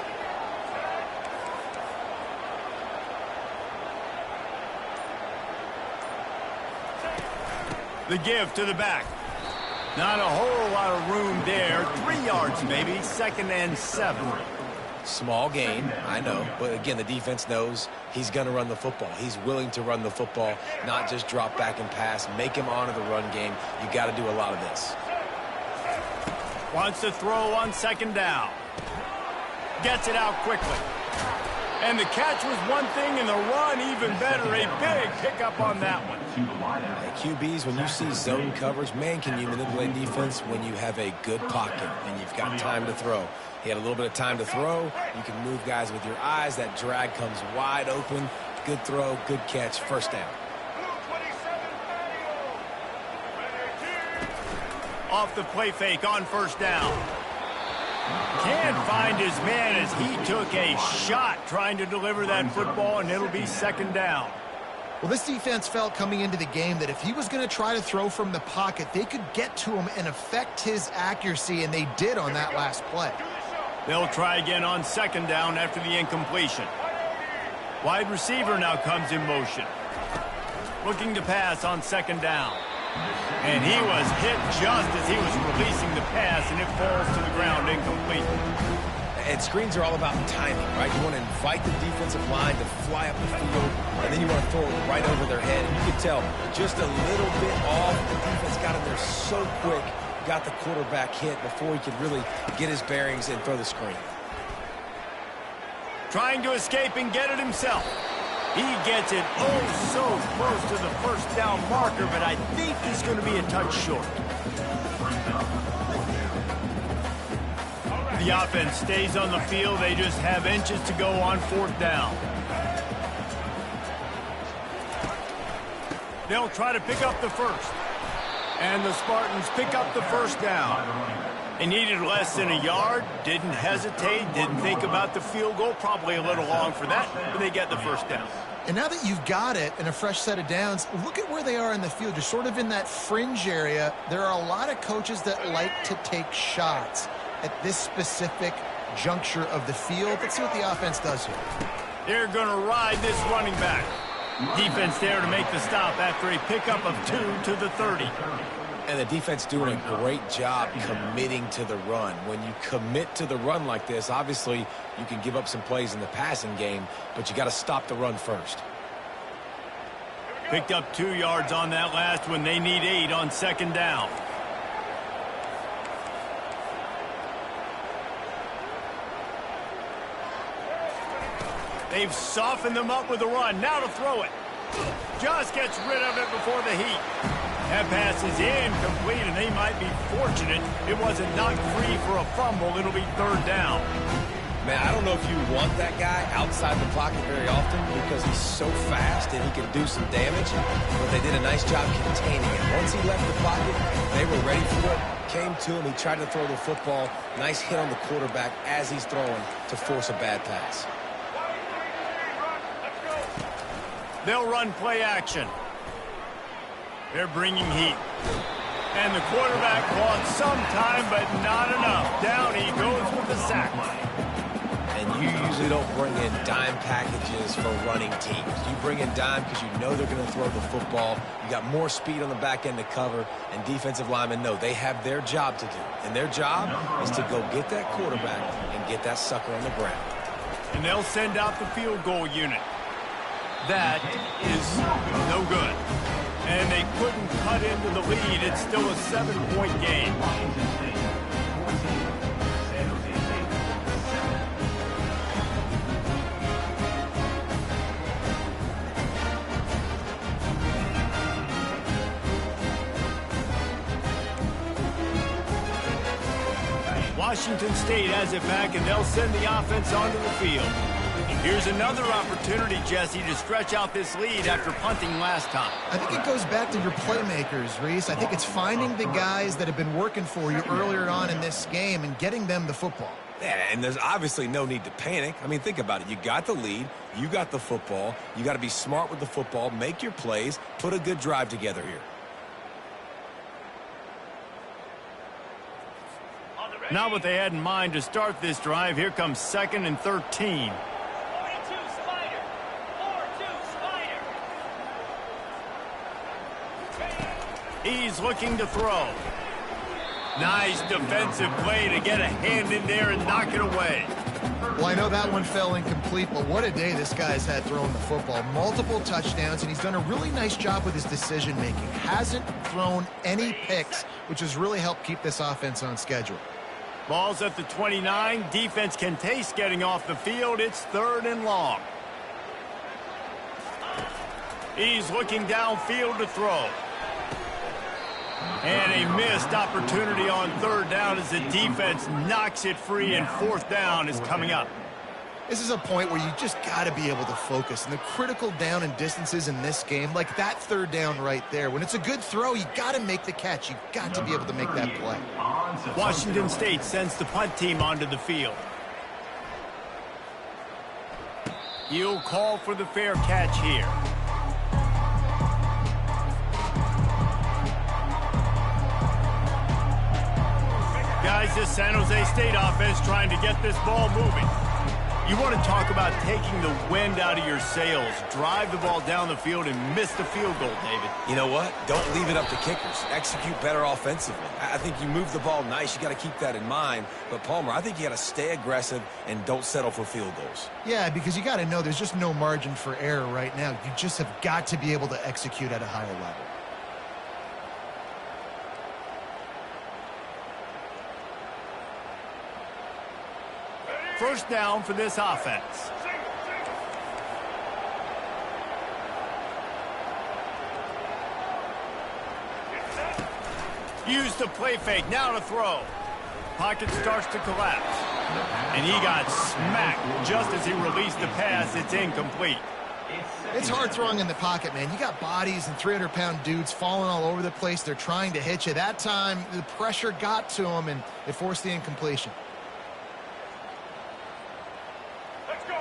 The give to the back. Not a whole lot of room there. 3 yards maybe. 2nd and 7. Small gain, I know. But again, the defense knows he's going to run the football. He's willing to run the football, not just drop back and pass. Make him honor the run game. You got to do a lot of this. Wants to throw on 2nd down. Gets it out quickly. And the catch was one thing, and the run even better. A big pickup on that one. QBs, when you see zone coverage, man, can you manipulate defense when you have a good pocket and you've got time to throw. He had a little bit of time to throw. You can move guys with your eyes. That drag comes wide open. Good throw, good catch, first down. Off the play fake on first down. Can't find his man as he took a shot trying to deliver that football, and it'll be 2nd down. Well, this defense felt coming into the game that if he was going to try to throw from the pocket, they could get to him and affect his accuracy, and they did on that last play. They'll try again on 2nd down after the incompletion. Wide receiver now comes in motion. Looking to pass on 2nd down. And he was hit just as he was releasing the pass, and it falls to the ground incomplete. And screens are all about timing, right? You want to invite the defensive line to fly up the field, and then you want to throw it right over their head. And you can tell just a little bit off. The defense got in there so quick, got the quarterback hit before he could really get his bearings and throw the screen. Trying to escape and get it himself. He gets it oh so close to the first down marker, but I think he's going to be a touch short. The offense stays on the field. They just have inches to go on 4th down. They'll try to pick up the first. And the Spartans pick up the first down. They needed less than a yard, didn't hesitate, didn't think about the field goal. Probably a little long for that, but they get the first down. And now that you've got it and a fresh set of downs, look at where they are in the field. You're sort of in that fringe area. There are a lot of coaches that like to take shots at this specific juncture of the field. Let's see what the offense does here. They're going to ride this running back. Defense there to make the stop after a pickup of 2 to the 30. And the defense doing a great job committing to the run. When you commit to the run like this, obviously you can give up some plays in the passing game, but you got to stop the run first. Picked up 2 yards on that last one. They need 8 on 2nd down. They've softened them up with a run. Now to throw it. Just gets rid of it before the Heat. That pass is incomplete, and they might be fortunate it wasn't knocked free for a fumble. It'll be 3rd down. Man, I don't know if you want that guy outside the pocket very often because he's so fast and he can do some damage, but they did a nice job containing it. Once he left the pocket, they were ready for it, came to him, he tried to throw the football. Nice hit on the quarterback as he's throwing to force a bad pass. They'll run play action. They're bringing heat. And the quarterback caught some time, but not enough. Down he goes with the sack. And you usually don't bring in dime packages for running teams. You bring in dime because you know they're going to throw the football. You got more speed on the back end to cover, and defensive linemen know they have their job to do. And their job is to go get that quarterback and get that sucker on the ground. And they'll send out the field goal unit. That is no good. And they couldn't cut into the lead. It's still a 7-point game. Washington State 14, San Jose State 7. Washington State has it back, and they'll send the offense onto the field. And here's another opportunity, Jesse, to stretch out this lead after punting last time. I think it goes back to your playmakers, Reese. I think it's finding the guys that have been working for you earlier on in this game and getting them the football. Yeah, and there's obviously no need to panic. I mean, think about it. You got the lead. You got the football. You got to be smart with the football, make your plays, put a good drive together here. Not what they had in mind to start this drive. Here comes 2nd and 13. 42 Spider. 4-2 Spider. He's looking to throw. Nice defensive play to get a hand in there and knock it away. Well, I know that one fell incomplete, but what a day this guy's had throwing the football. Multiple touchdowns, and he's done a really nice job with his decision-making. Hasn't thrown any picks, which has really helped keep this offense on schedule. Ball's at the 29. Defense can taste getting off the field. It's 3rd and long. He's looking downfield to throw. And a missed opportunity on 3rd down as the defense knocks it free, and 4th down is coming up. This is a point where you just got to be able to focus. And the critical down and distances in this game, like that 3rd down right there, when it's a good throw, you got to make the catch. You got to be able to make that play. Washington State sends the punt team onto the field. He'll call for the fair catch here. Guys, this San Jose State offense trying to get this ball moving. You want to talk about taking the wind out of your sails. Drive the ball down the field and miss the field goal, David. You know what? Don't leave it up to kickers. Execute better offensively. I think you move the ball nice. You got to keep that in mind. But, Palmer, I think you got to stay aggressive and don't settle for field goals. Yeah, because you got to know there's just no margin for error right now. You just have got to be able to execute at a higher level. First down for this offense. Use the play fake, now to throw. Pocket starts to collapse. And he got smacked just as he released the pass. It's incomplete. It's hard throwing in the pocket, man. You got bodies and 300-pound dudes falling all over the place. They're trying to hit you. That time, the pressure got to him, and it forced the incompletion.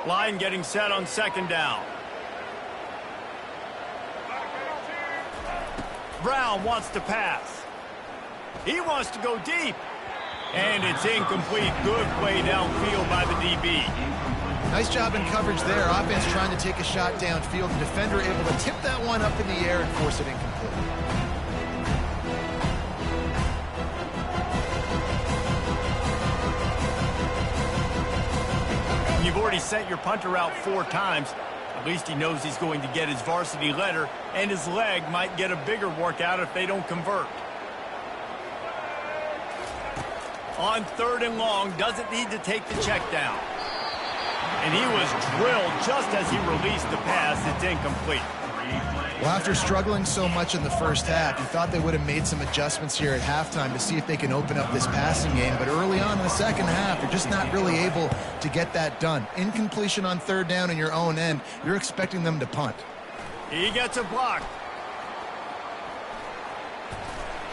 Line getting set on 2nd down. Brown wants to pass. He wants to go deep. And it's incomplete. Good play downfield by the DB. Nice job in coverage there. Offense trying to take a shot downfield. The defender able to tip that one up in the air and force it incomplete. You've already sent your punter out 4 times. At least he knows he's going to get his varsity letter, and his leg might get a bigger workout if they don't convert. On 3rd and long, doesn't need to take the check down. And he was drilled just as he released the pass. It's incomplete. Well, after struggling so much in the first half, you thought they would have made some adjustments here at halftime to see if they can open up this passing game. But early on in the second half, they're just not really able to get that done. Incompletion on 3rd down in your own end, you're expecting them to punt. He gets a block.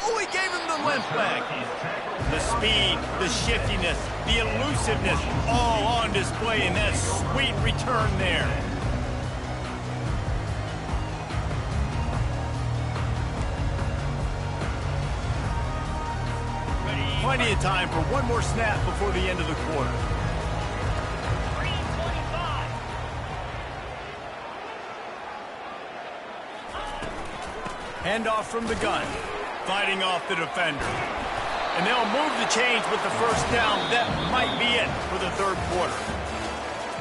Oh, he gave him the limp back. The speed, the shiftiness, the elusiveness, all on display in that sweet return there. Plenty of time for one more snap before the end of the quarter. 3:25. Handoff from the gun. Fighting off the defender. And they'll move the chains with the first down. That might be it for the third quarter.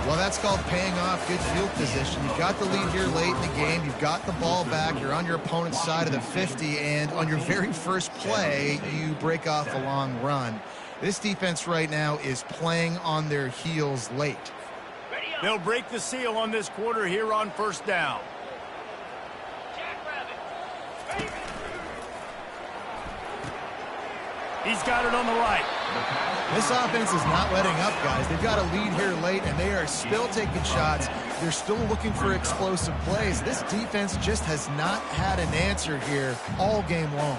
Well, that's called paying off good field position. You've got the lead here late in the game. You've got the ball back. You're on your opponent's side of the 50, and on your very first play, you break off a long run. This defense right now is playing on their heels late. They'll break the seal on this quarter here on first down. He's got it on the right. This offense is not letting up, guys. They've got a lead here late, and they are still taking shots. They're still looking for explosive plays. This defense just has not had an answer here all game long.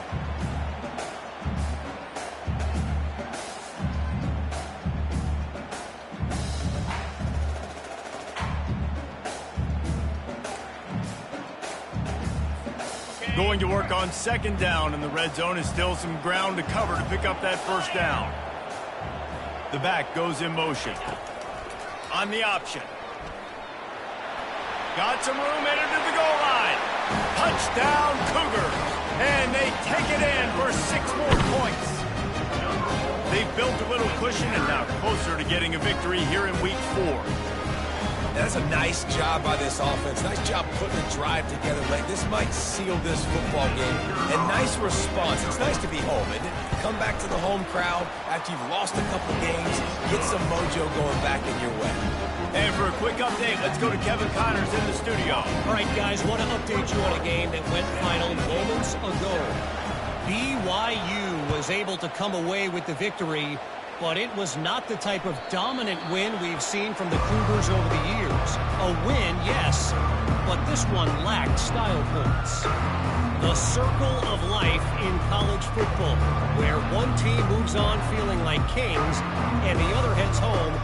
Going to work on second down, and the red zone is still some ground to cover to pick up that first down. The back goes in motion. On the option. Got some room headed to the goal line. Touchdown, Cougars. And they take it in for 6 more points. They've built a little cushion and now closer to getting a victory here in week 4. That's a nice job by this offense. Nice job putting a drive together late. This might seal this football game. And nice response. It's nice to be home, isn't it? Come back to the home crowd after you've lost a couple games. Get some mojo going back in your way. And for a quick update, let's go to Kevin Connors in the studio. All right, guys, want to update you on a game that went final moments ago. BYU was able to come away with the victory, but it was not the type of dominant win we've seen from the Cougars over the years. A win, yes, but this one lacked style points. The circle of life in college football, where one team moves on feeling like kings and the other heads home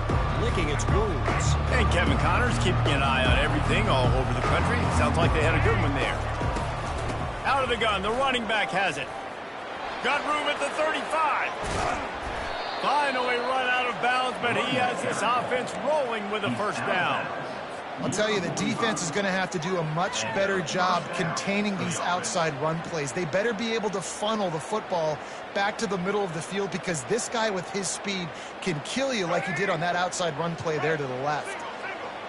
licking its wounds. And Kevin Connors keeping an eye on everything all over the country. Sounds like they had a good one there. Out of the gun, the running back has it. Got room at the 35. Finally run out of bounds, but he has this offense rolling with a first down. I'll tell you, the defense is going to have to do a much better job containing these outside run plays. They better be able to funnel the football back to the middle of the field, because this guy with his speed can kill you like he did on that outside run play there to the left.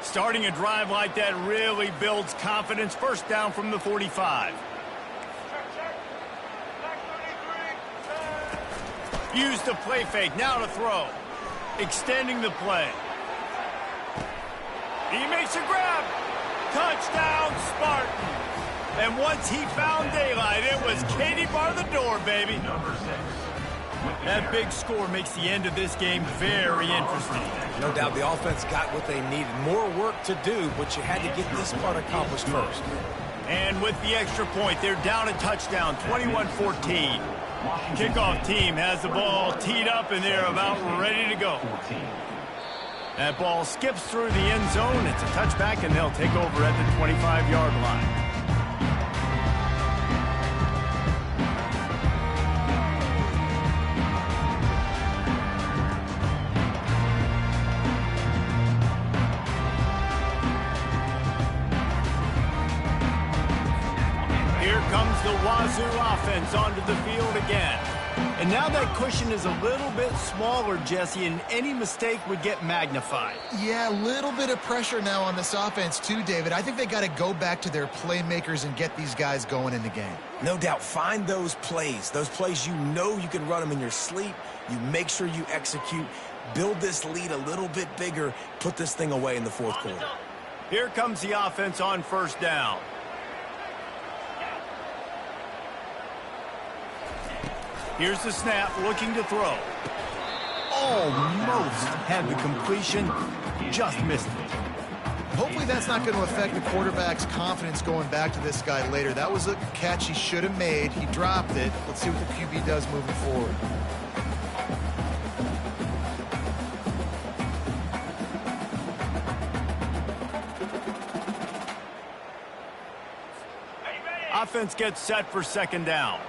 Starting a drive like that really builds confidence. First down from the 45. Use the play fake, now to throw. Extending the play. He makes a grab. Touchdown, Spartan. And once he found daylight, it was Katie bar the door, baby. That big score makes the end of this game very interesting. No doubt the offense got what they needed. More work to do, but you had to get this part accomplished first. And with the extra point, they're down a touchdown, 21-14. Kickoff team has the ball teed up, and they're about ready to go. That ball skips through the end zone. It's a touchback, and they'll take over at the 25-yard line. Here comes the Wazoo offense onto the field again. And now that cushion is a little bit smaller, Jesse, and any mistake would get magnified. Yeah, a little bit of pressure now on this offense too, David. I think they got to go back to their playmakers and get these guys going in the game. No doubt. Find those plays you know you can run them in your sleep. You make sure you execute. Build this lead a little bit bigger. Put this thing away in the fourth quarter. Here comes the offense on first down. Here's the snap, looking to throw. Almost had the completion, just missed it. Hopefully that's not going to affect the quarterback's confidence going back to this guy later. That was a catch he should have made. He dropped it. Let's see what the QB does moving forward. Offense gets set for second down.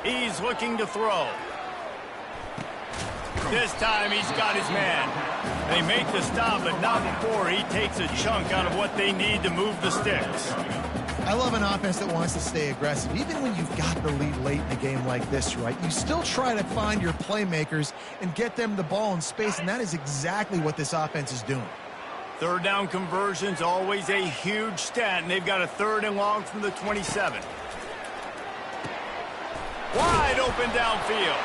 He's looking to throw. This time he's got his man. They make the stop, but not before he takes a chunk out of what they need to move the sticks. I love an offense that wants to stay aggressive. Even when you've got the lead late in a game like this, right, you still try to find your playmakers and get them the ball in space, and that is exactly what this offense is doing. Third down conversion's always a huge stat, and they've got a 3rd and long from the 27. Wide open downfield.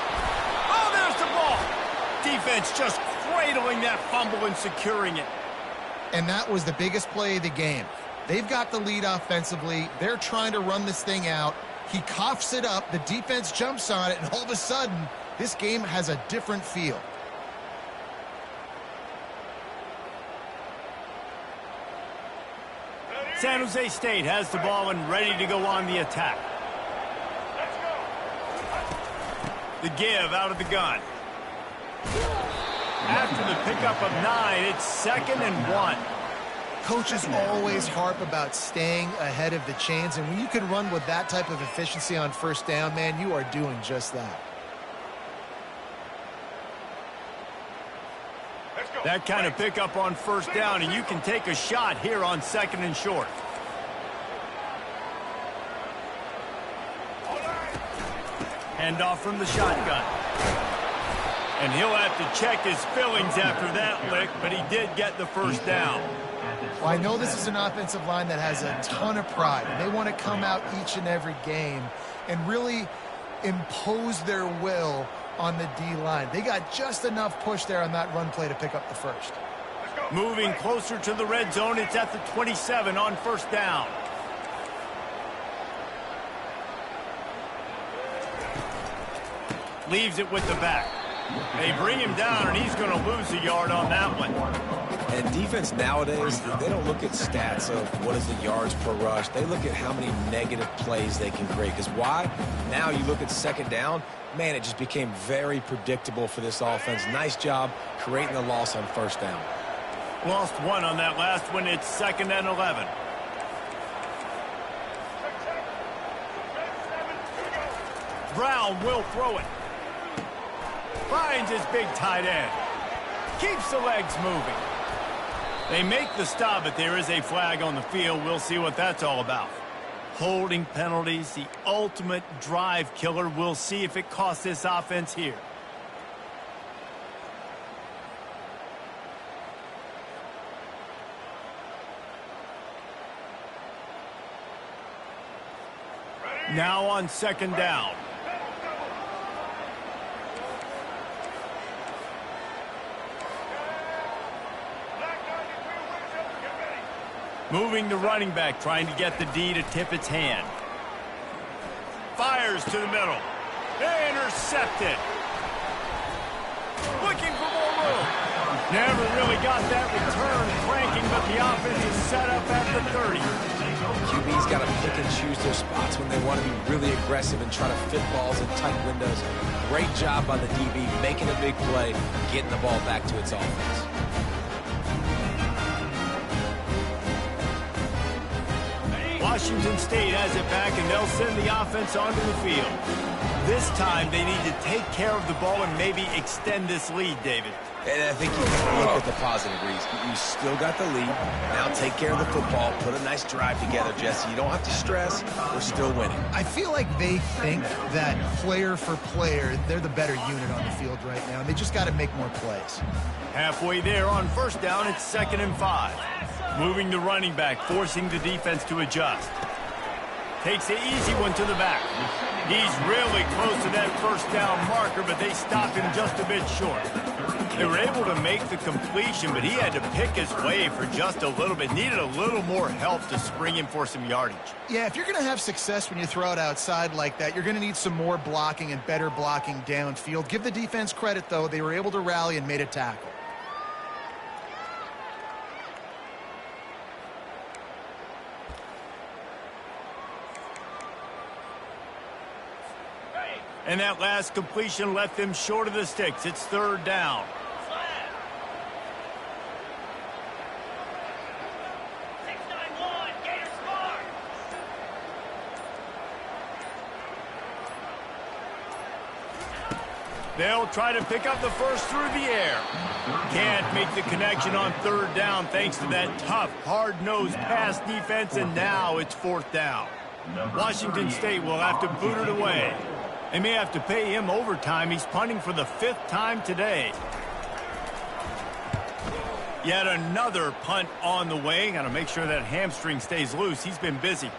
Oh, there's the ball. Defense just cradling that fumble and securing it. And that was the biggest play of the game. They've got the lead offensively. They're trying to run this thing out. He coughs it up. The defense jumps on it, and all of a sudden, this game has a different feel. San Jose State has the ball and ready to go on the attack. The give out of the gun. After the pickup of 9, it's 2nd and 1. Coaches always harp about staying ahead of the chains, and when you can run with that type of efficiency on 1st down, man, you are doing just that. That kind of pickup on 1st down, and you can take a shot here on 2nd and short. Handoff from the shotgun. And he'll have to check his fillings after that lick, but he did get the 1st down. Well, I know this is an offensive line that has a ton of pride, and they want to come out each and every game and really impose their will on the D-line. They got just enough push there on that run play to pick up the 1st. Moving closer to the red zone, it's at the 27 on 1st down. Leaves it with the back. They bring him down, and he's going to lose a yard on that one. And defense nowadays, they don't look at stats of what is the yards per rush. They look at how many negative plays they can create. Because why? Now you look at 2nd down, man, it just became very predictable for this offense. Nice job creating the loss on 1st down. Lost 1 on that last one. It's 2nd and 11. Brown will throw it. Finds his big tight end. Keeps the legs moving. They make the stop, but there is a flag on the field. We'll see what that's all about. Holding penalties, the ultimate drive killer. We'll see if it costs this offense here. Now on 2nd down. Moving the running back, trying to get the D to tip its hand. Fires to the middle. Intercepted. Looking for more room. Never really got that return cranking, but the offense is set up at the 30. QB's got to pick and choose their spots when they want to be really aggressive and try to fit balls in tight windows. Great job by the DB making a big play, getting the ball back to its offense. Washington State has it back, and they'll send the offense onto the field. This time, they need to take care of the ball and maybe extend this lead, David. And I think you can look at the positive, Reese. You still got the lead. Now take care of the football. Put a nice drive together, Jesse. You don't have to stress. We're still winning. I feel like they think that player for player, they're the better unit on the field right now, and they just got to make more plays. Halfway there on 1st down, it's 2nd and 5. Moving the running back, forcing the defense to adjust. Takes the easy one to the back. He's really close to that 1st down marker, but they stopped him just a bit short. They were able to make the completion, but he had to pick his way for just a little bit. Needed a little more help to spring him for some yardage. Yeah, if you're going to have success when you throw it outside like that, you're going to need some more blocking and better blocking downfield. Give the defense credit, though. They were able to rally and made a tackle. And that last completion left them short of the sticks. It's 3rd down. They'll try to pick up the first through the air. Can't make the connection on third down thanks to that tough, hard-nosed pass defense, and now it's fourth down. Washington State will have to boot it away. They may have to pay him overtime. He's punting for the 5th time today. Yet another punt on the way. Got to make sure that hamstring stays loose. He's been busy.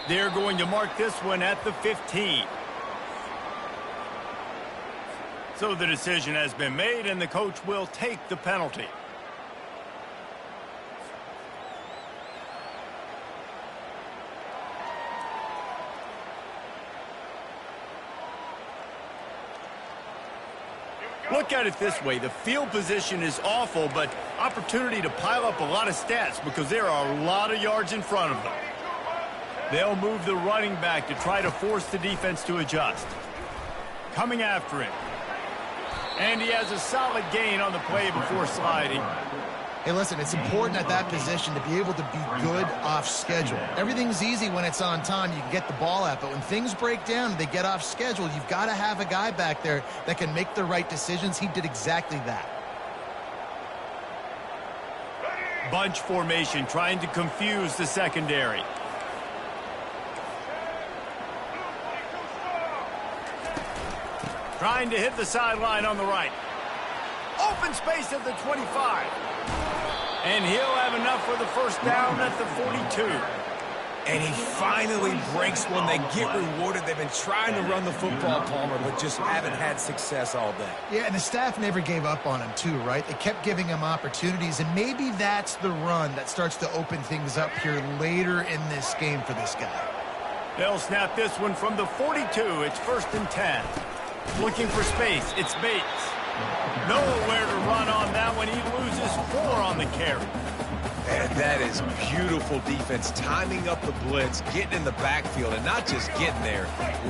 They're going to mark this one at the 15. So the decision has been made, and the coach will take the penalty. Look at it this way. The field position is awful, but opportunity to pile up a lot of stats because there are a lot of yards in front of them. They'll move the running back to try to force the defense to adjust. Coming after him. And he has a solid gain on the play before sliding. Hey, listen, it's important at that position to be able to be good off schedule. Everything's easy when it's on time. You can get the ball out. But when things break down and they get off schedule, you've got to have a guy back there that can make the right decisions. He did exactly that. Bunch formation trying to confuse the secondary. Trying to hit the sideline on the right. Open space at the 25. And he'll have enough for the first down at the 42. And he finally breaks one. They get rewarded. They've been trying to run the football, Palmer, but just haven't had success all day. Yeah, and the staff never gave up on him, too, right? They kept giving him opportunities, and maybe that's the run that starts to open things up here later in this game for this guy. They'll snap this one from the 42. It's 1st and 10. Looking for space. It's Bates. Nowhere to run on that one. He loses 4 on the carry. And that is beautiful defense, timing up the blitz, getting in the backfield, and not just getting there,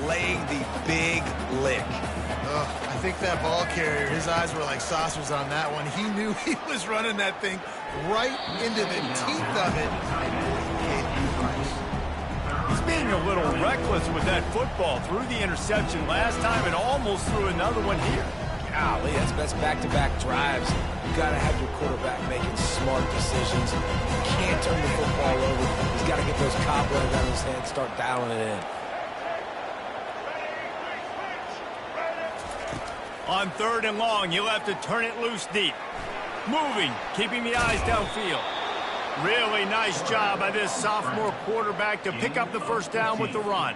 laying the big lick. I think that ball carrier, his eyes were like saucers on that one. He knew he was running that thing right into the teeth of it. He's being a little reckless with that football. Threw the interception last time and almost threw another one here. Golly, that's back-to-back drives. You got to have your quarterback making smart decisions. You can't turn the football over. He's got to get those cobwebs out of his hands, start dialing it in. On 3rd and long, he'll have to turn it loose deep. Moving, keeping the eyes downfield. Really nice job by this sophomore quarterback to pick up the first down with the run.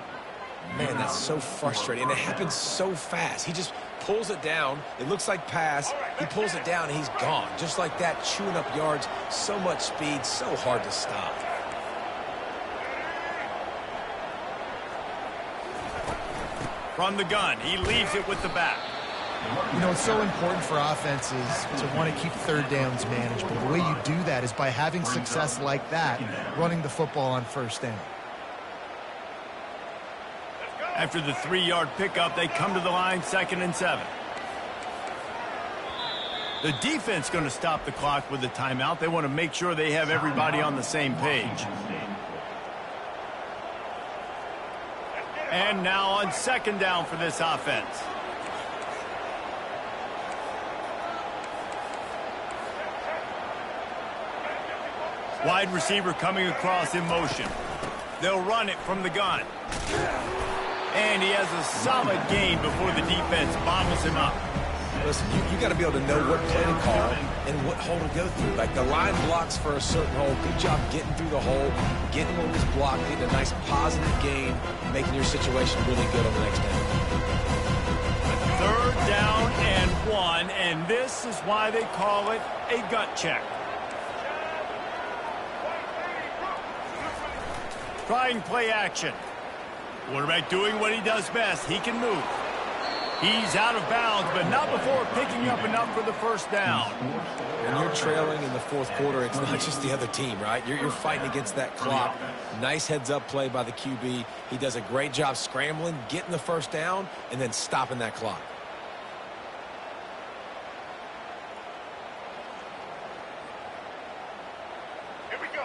Man, that's so frustrating, and it happens so fast. He just pulls it down. It looks like pass. He pulls it down, and he's gone. Just like that, chewing up yards. So much speed, so hard to stop. From the gun, he leaves it with the back. You know, it's so important for offenses to want to keep 3rd downs manageable. The way you do that is by having success like that, running the football on 1st down. After the 3-yard pickup, they come to the line 2nd and 7. The defense going to stop the clock with the timeout. They want to make sure they have everybody on the same page. And now on 2nd down for this offense. Wide receiver coming across in motion. They'll run it from the gun. And he has a solid gain before the defense bottles him up. Listen, you got to be able to know what play to call and what hole to go through. Like the line blocks for a certain hole. Good job getting through the hole, getting what was blocked, getting a nice positive gain, making your situation really good on the next down. 3rd down and 1, and this is why they call it a gut check. Trying play action. Quarterback doing what he does best. He can move. He's out of bounds, but not before picking up enough for the first down. When you're trailing in the 4th quarter, it's not just the other team, right? You're fighting against that clock. Nice heads-up play by the QB. He does a great job scrambling, getting the first down, and then stopping that clock.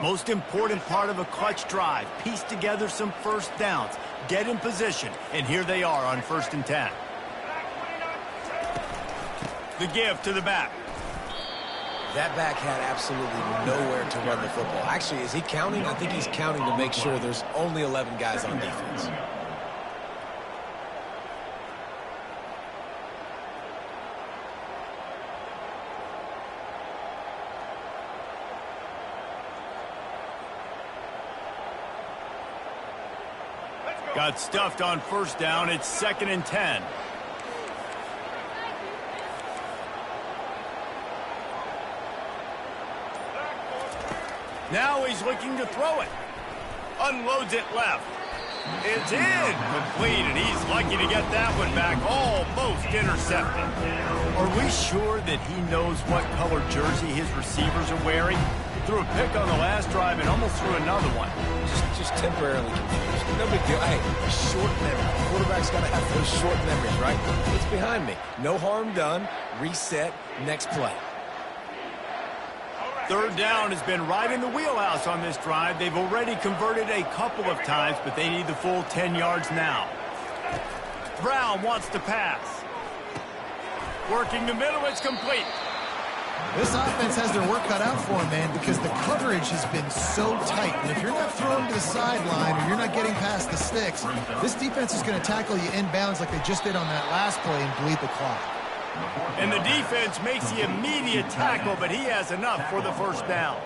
Most important part of a clutch drive. Piece together some first downs. Get in position. And here they are on 1st and 10. The give to the back. That back had absolutely nowhere to run the football. Actually, is he counting? I think he's counting to make sure there's only 11 guys on defense. Got stuffed on first down. It's 2nd and 10. Now he's looking to throw it. Unloads it left. It's incomplete, and he's lucky to get that one back. Almost intercepted. Are we sure that he knows what color jersey his receivers are wearing? Threw a pick on the last drive and almost threw another one. Just temporarily confused. No big deal. Hey, short memory. Quarterback's got to have those short memories, right? It's behind me. No harm done. Reset. Next play. 3rd down has been right in the wheelhouse on this drive. They've already converted a couple of times, but they need the full 10 yards now. Brown wants to pass. Working the middle, it's complete. This offense has their work cut out for them, man, because the coverage has been so tight. And if you're not throwing to the sideline or you're not getting past the sticks, this defense is going to tackle you inbounds like they just did on that last play and bleed the clock. And the defense makes the immediate tackle, but he has enough for the first down.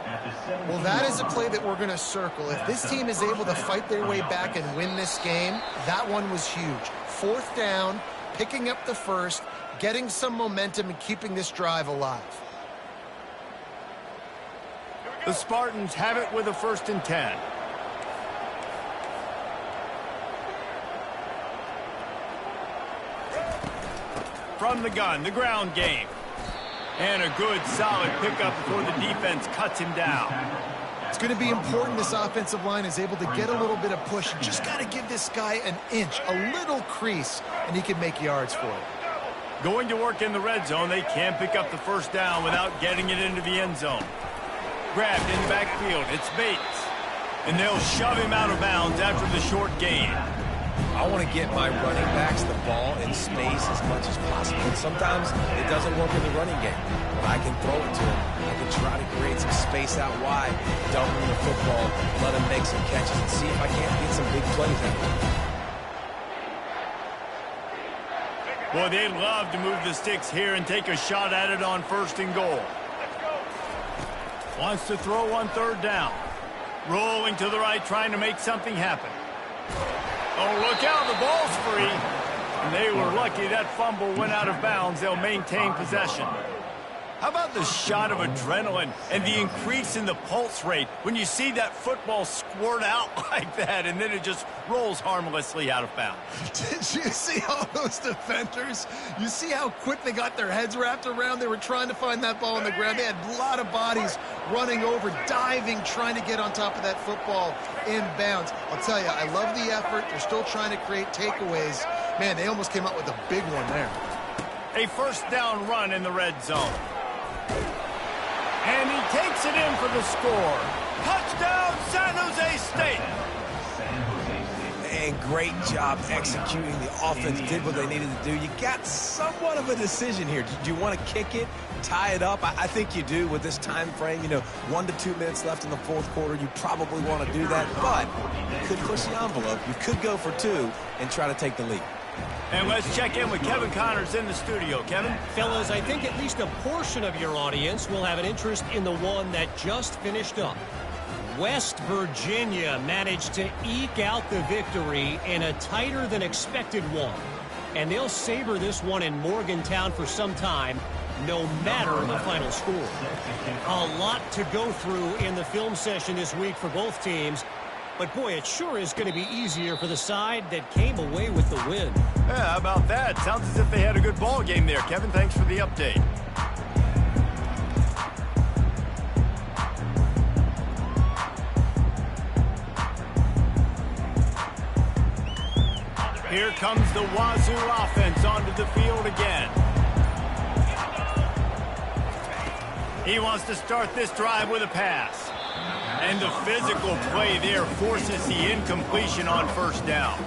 Well, that is a play that we're going to circle. If this team is able to fight their way back and win this game, that one was huge. 4th down, picking up the first, getting some momentum and keeping this drive alive. The Spartans have it with a 1st and 10. From the gun, the ground game. And a good, solid pickup before the defense cuts him down. It's going to be important this offensive line is able to get a little bit of push. You just got to give this guy an inch, a little crease, and he can make yards for it. Going to work in the red zone, they can't pick up the first down without getting it into the end zone. Grabbed in the backfield, it's Bates. And they'll shove him out of bounds after the short gain. I want to get my running backs the ball in space as much as possible. And sometimes it doesn't work in the running game. But I can throw it to him. I can try to create some space out wide, dump him the football, let him make some catches, and see if I can't get some big plays out of him. Boy, they'd love to move the sticks here and take a shot at it on 1st and goal. Wants to throw on 3rd down. Rolling to the right, trying to make something happen. Oh, look out, the ball's free. And they were lucky that fumble went out of bounds. They'll maintain possession. How about the shot of adrenaline and the increase in the pulse rate when you see that football squirt out like that and then it just rolls harmlessly out of bounds? Did you see all those defenders? You see how quick they got their heads wrapped around? They were trying to find that ball on the ground. They had a lot of bodies running over, diving, trying to get on top of that football inbounds. I'll tell you, I love the effort. They're still trying to create takeaways. Man, they almost came up with a big one there. A 1st down run in the red zone. And he takes it in for the score. Touchdown, San Jose State. And great job executing. The offense did what they needed to do. You got somewhat of a decision here. Do you want to kick it, tie it up? I think you do with this time frame. You know, 1 to 2 minutes left in the 4th quarter. You probably want to do that, but you could push the envelope. You could go for 2 and try to take the lead. And let's check in with Kevin Connors in the studio. Kevin? Fellas, I think at least a portion of your audience will have an interest in the one that just finished up. West Virginia managed to eke out the victory in a tighter than expected one. And they'll savor this one in Morgantown for some time, no matter the final score. A lot to go through in the film session this week for both teams. But, boy, it sure is going to be easier for the side that came away with the win. Yeah, how about that? Sounds as if they had a good ball game there. Kevin, thanks for the update. Here comes the Wazoo offense onto the field again. He wants to start this drive with a pass. And the physical play there forces the incompletion on 1st down.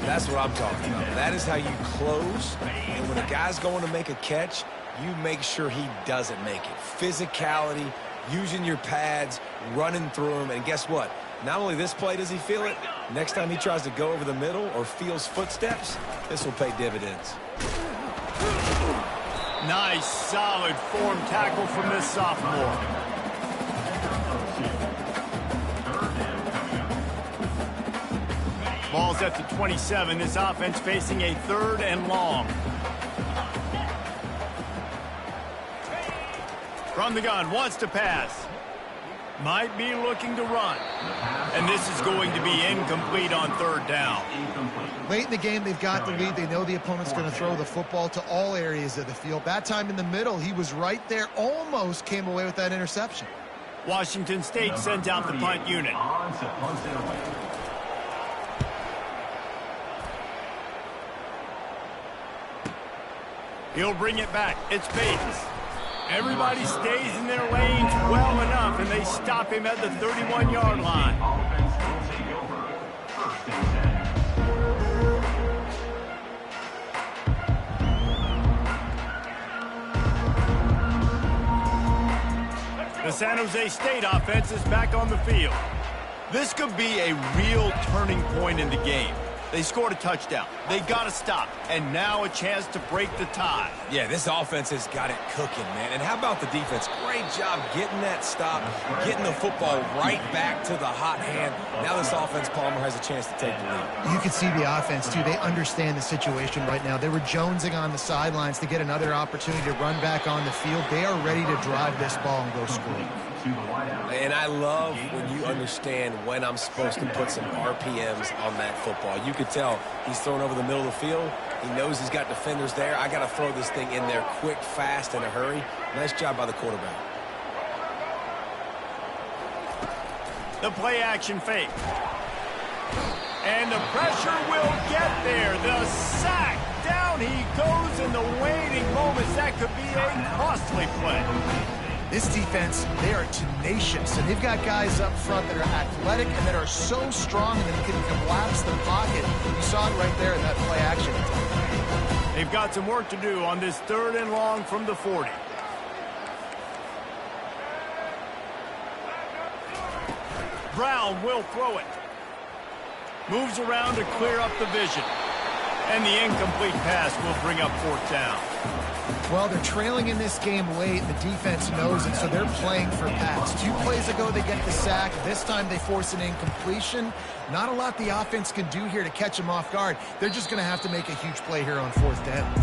That's what I'm talking about. That is how you close. And when a guy's going to make a catch, you make sure he doesn't make it. Physicality, using your pads, running through him, and guess what? Not only this play does he feel it, next time he tries to go over the middle or feels footsteps, this will pay dividends. Nice, solid form tackle from this sophomore. Ball's at the 27. This offense facing a 3rd and long. From the gun, wants to pass. Might be looking to run. And this is going to be incomplete on 3rd down. Late in the game, they've got the lead. They know the opponent's going to throw the football to all areas of the field. That time in the middle, he was right there, almost came away with that interception. Washington State sends out the punt unit. He'll bring it back. It's Bates. Everybody stays in their lanes well enough, and they stop him at the 31-yard line. The San Jose State offense is back on the field. This could be a real turning point in the game. They scored a touchdown. They got to stop. And now a chance to break the tie. Yeah, this offense has got it cooking, man. And how about the defense? Great job getting that stop, getting the football right back to the hot hand. Now this offense, Palmer, has a chance to take the lead. You can see the offense, too. They understand the situation right now. They were jonesing on the sidelines to get another opportunity to run back on the field. They are ready to drive this ball and go score. And I love when you understand when I'm supposed to put some RPMs on that football. You could tell he's thrown over the middle of the field. He knows he's got defenders there. I got to throw this thing in there quick, fast, in a hurry. Nice job by the quarterback. The play action fake. And the pressure will get there. The sack. Down he goes in the waning moments. That could be a costly play. This defense, they are tenacious, and they've got guys up front that are athletic and that are so strong and that can collapse the pocket. You saw it right there in that play action attack. They've got some work to do on this 3rd and long from the 40. Brown will throw it. Moves around to clear up the vision. And the incomplete pass will bring up 4th down. Well, they're trailing in this game late, and the defense knows it, so they're playing for pass. 2 plays ago, they get the sack. This time, they force an incompletion. Not a lot the offense can do here to catch them off guard. They're just going to have to make a huge play here on 4th down.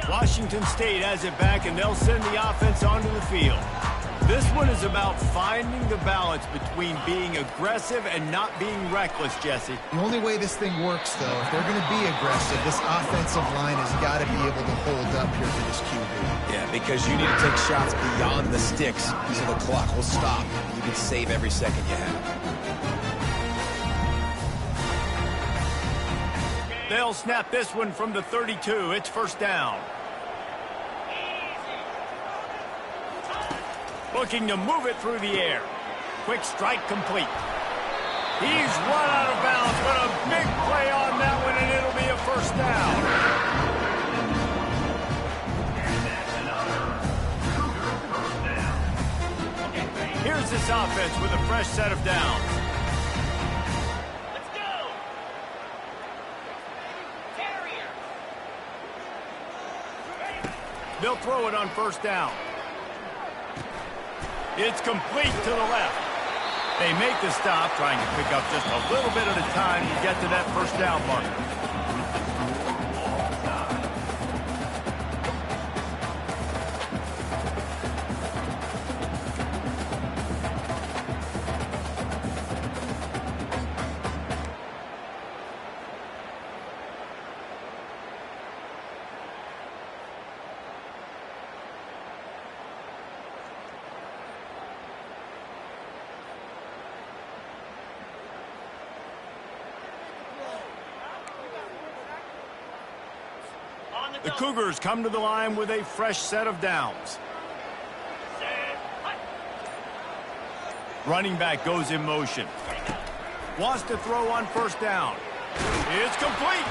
Washington State has it back, and they'll send the offense onto the field. This one is about finding the balance between being aggressive and not being reckless, Jesse. The only way this thing works, though, if they're going to be aggressive, this offensive line has got to be able to hold up here for this QB. Yeah, because you need to take shots beyond the sticks so the clock will stop. You can save every second you have. They'll snap this one from the 32. It's 1st down. Looking to move it through the air. Quick strike complete. He's run out of bounds, but a big play on that one, and it'll be a 1st down. Here's this offense with a fresh set of downs. Let's go. Carrier. They'll throw it on 1st down. It's complete to the left. They make the stop, trying to pick up just a little bit at a time to get to that 1st down marker. The Cougars come to the line with a fresh set of downs. Running back goes in motion. Wants to throw on first down. It's complete.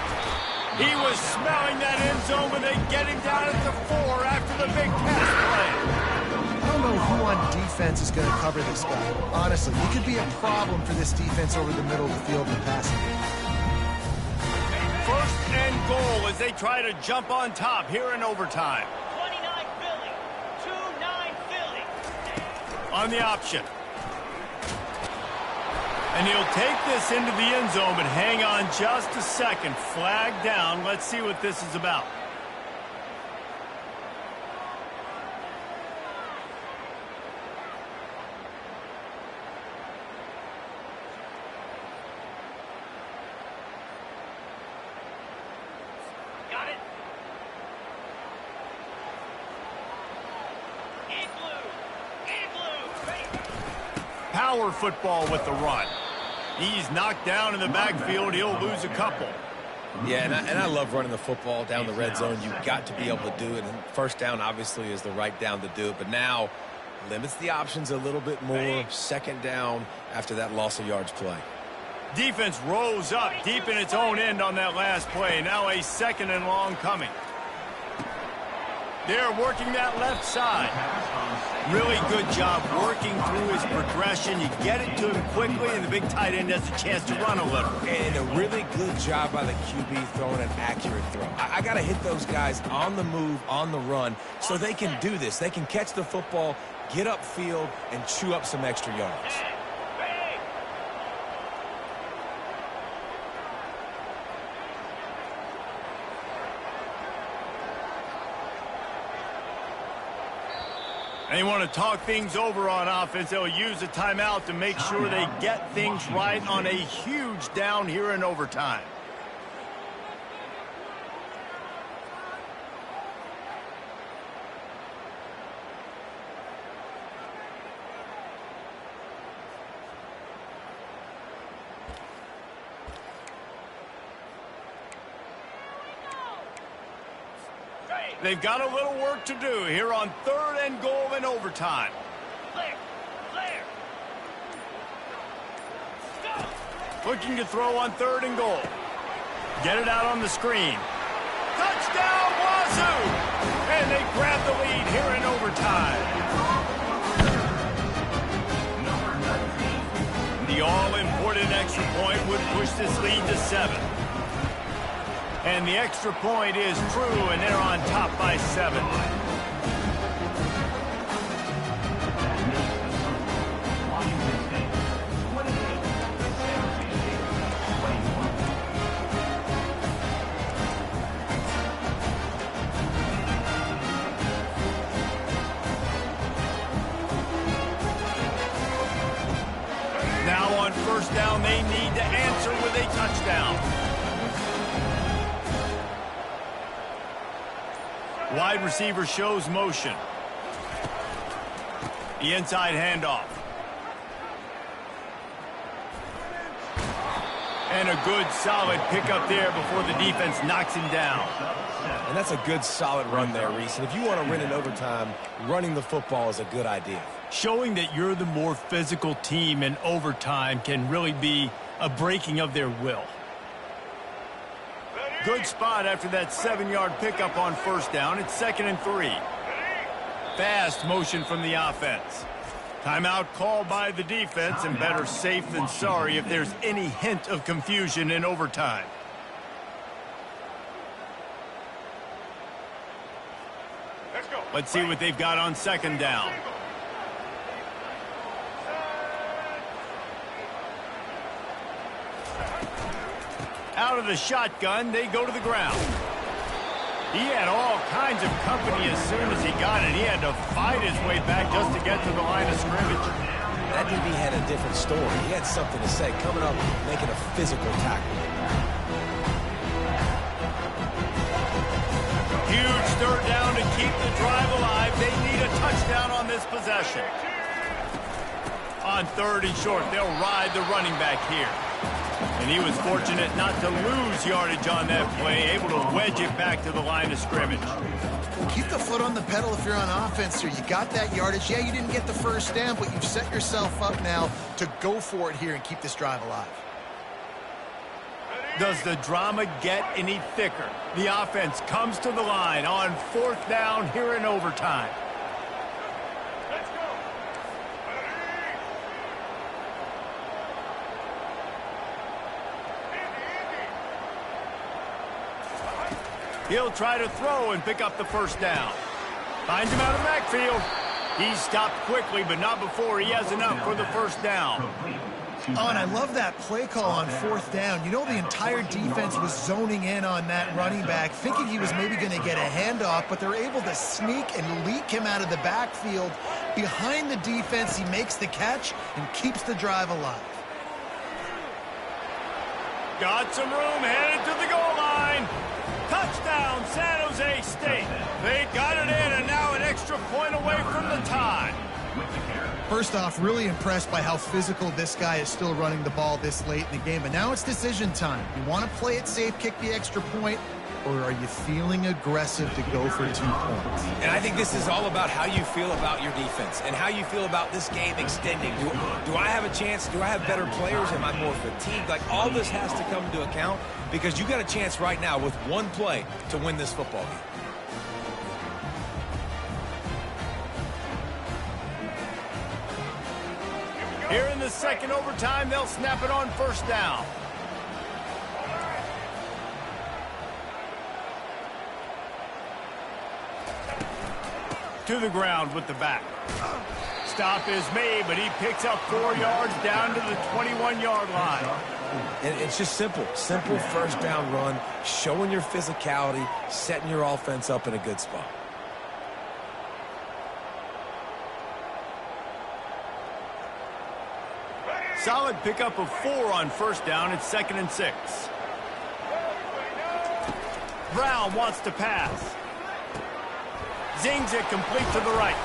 He was smelling that end zone, but they get him down at the 4 after the big pass play. I don't know who on defense is going to cover this guy. Honestly, he could be a problem for this defense over the middle of the field in the passing game. First and goal as they try to jump on top here in overtime. 29 Philly. 2-9 Philly. On the option. And he'll take this into the end zone, but hang on just a second. Flag down. Let's see what this is about. Got it. Igloo. Power football with the run. He's knocked down in the backfield. He'll lose a couple. Yeah, and I love running the football down the red zone. You've got to be able to do it. And first down, obviously, is the right down to do it. But now limits the options a little bit more. Second down after that loss of yards play. Defense rose up deep in its own end on that last play. Now a second and long coming. They're working that left side. Really good job working through his progression. You get it to him quickly, and the big tight end has a chance to run a little. And a really good job by the QB throwing an accurate throw. I got to hit those guys on the move, on the run, so they can do this. They can catch the football, get upfield, and chew up some extra yards. They want to talk things over on offense. They'll use a timeout to make sure they get things right on a huge down here in overtime. They've got a little work to do here on 3rd and goal in overtime. Clear. Looking to throw on 3rd and goal. Get it out on the screen. Touchdown, Wazoo! And they grab the lead here in overtime. The all-important extra point would push this lead to 7. And the extra point is true, and they're on top by 7. Now on first down, they need to answer with a touchdown. Wide receiver shows motion. The inside handoff. And a good solid pickup there before the defense knocks him down. And that's a good solid run there, Reese. And if you want to win in overtime, running the football is a good idea. Showing that you're the more physical team in overtime can really be a breaking of their will. Good spot after that 7-yard pickup on first down. It's 2nd and 3. Fast motion from the offense. Timeout called by the defense, and better safe than sorry if there's any hint of confusion in overtime. Let's see what they've got on 2nd down. Out of the shotgun, they go to the ground. He had all kinds of company as soon as he got it. He had to fight his way back just to get to the line of scrimmage. That DB had a different story. He had something to say, coming up, making a physical tackle. Huge 3rd down to keep the drive alive. They need a touchdown on this possession. On 3rd and short, they'll ride the running back here. And And he was fortunate not to lose yardage on that play, able to wedge it back to the line of scrimmage. Keep the foot on the pedal if you're on offense here. You got that yardage. Yeah, you didn't get the first down, but you've set yourself up now to go for it here and keep this drive alive. Does the drama get any thicker? The offense comes to the line on 4th down here in overtime. He'll try to throw and pick up the first down. Finds him out of the backfield. He's stopped quickly, but not before he has enough for the first down. Oh, and I love that play call on 4th down. You know, the entire defense was zoning in on that running back, thinking he was maybe going to get a handoff, but they're able to sneak and leak him out of the backfield. Behind the defense, he makes the catch and keeps the drive alive. Got some room, headed to the goal line. Touchdown, San Jose State. They got it in, and now an extra point away from the tie. First off, really impressed by how physical this guy is still running the ball this late in the game. But now it's decision time. You want to play it safe, kick the extra point, or are you feeling aggressive to go for 2 points? And I think this is all about how you feel about your defense and how you feel about this game extending. Do I have a chance? Do I have better players? Am I more fatigued? Like, all this has to come into account because you got a chance right now with one play to win this football game. Here in the second overtime, they'll snap it on 1st down. To the ground with the back. Stop is made, but he picks up 4 yards down to the 21-yard line. And it's just simple 1st down run, showing your physicality, setting your offense up in a good spot. Solid pickup of 4 on 1st down. It's 2nd and 6. Brown wants to pass. Zings it complete to the right.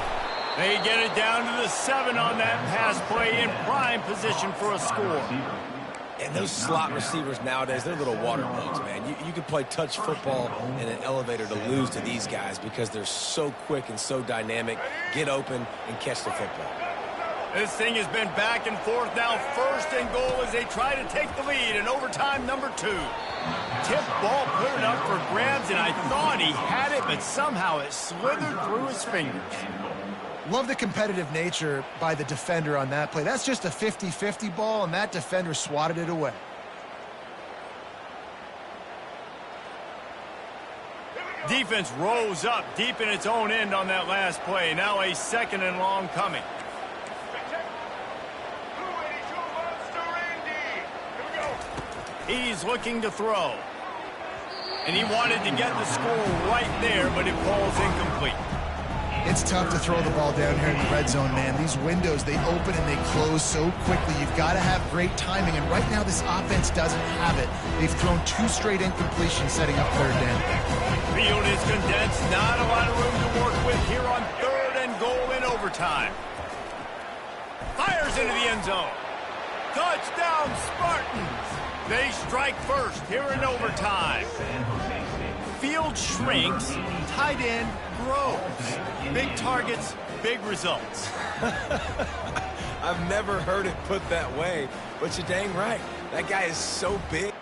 They get it down to the 7 on that pass play, in prime position for a score. And those slot receivers nowadays, they're little water bugs, man. You can play touch football in an elevator to lose to these guys because they're so quick and so dynamic. Get open and catch the football. This thing has been back and forth now. 1st and goal as they try to take the lead in overtime number 2. Tip ball, put it up for grabs, and I thought he had it, but somehow it slithered through his fingers. Love the competitive nature by the defender on that play. That's just a 50-50 ball, and that defender swatted it away. Defense rose up deep in its own end on that last play. Now a 2nd and long coming. He's looking to throw. And he wanted to get the score right there, but it falls incomplete. It's tough to throw the ball down here in the red zone, man. These windows, they open and they close so quickly. You've got to have great timing, and right now this offense doesn't have it. They've thrown 2 straight incompletions setting up 3rd down. Field is condensed. Not a lot of room to work with here on 3rd and goal in overtime. Fires into the end zone. Touchdown, Spartans. They strike first here in overtime. Field shrinks, tight end grows. Big targets, big results. I've never heard it put that way, but you're dang right. That guy is so big.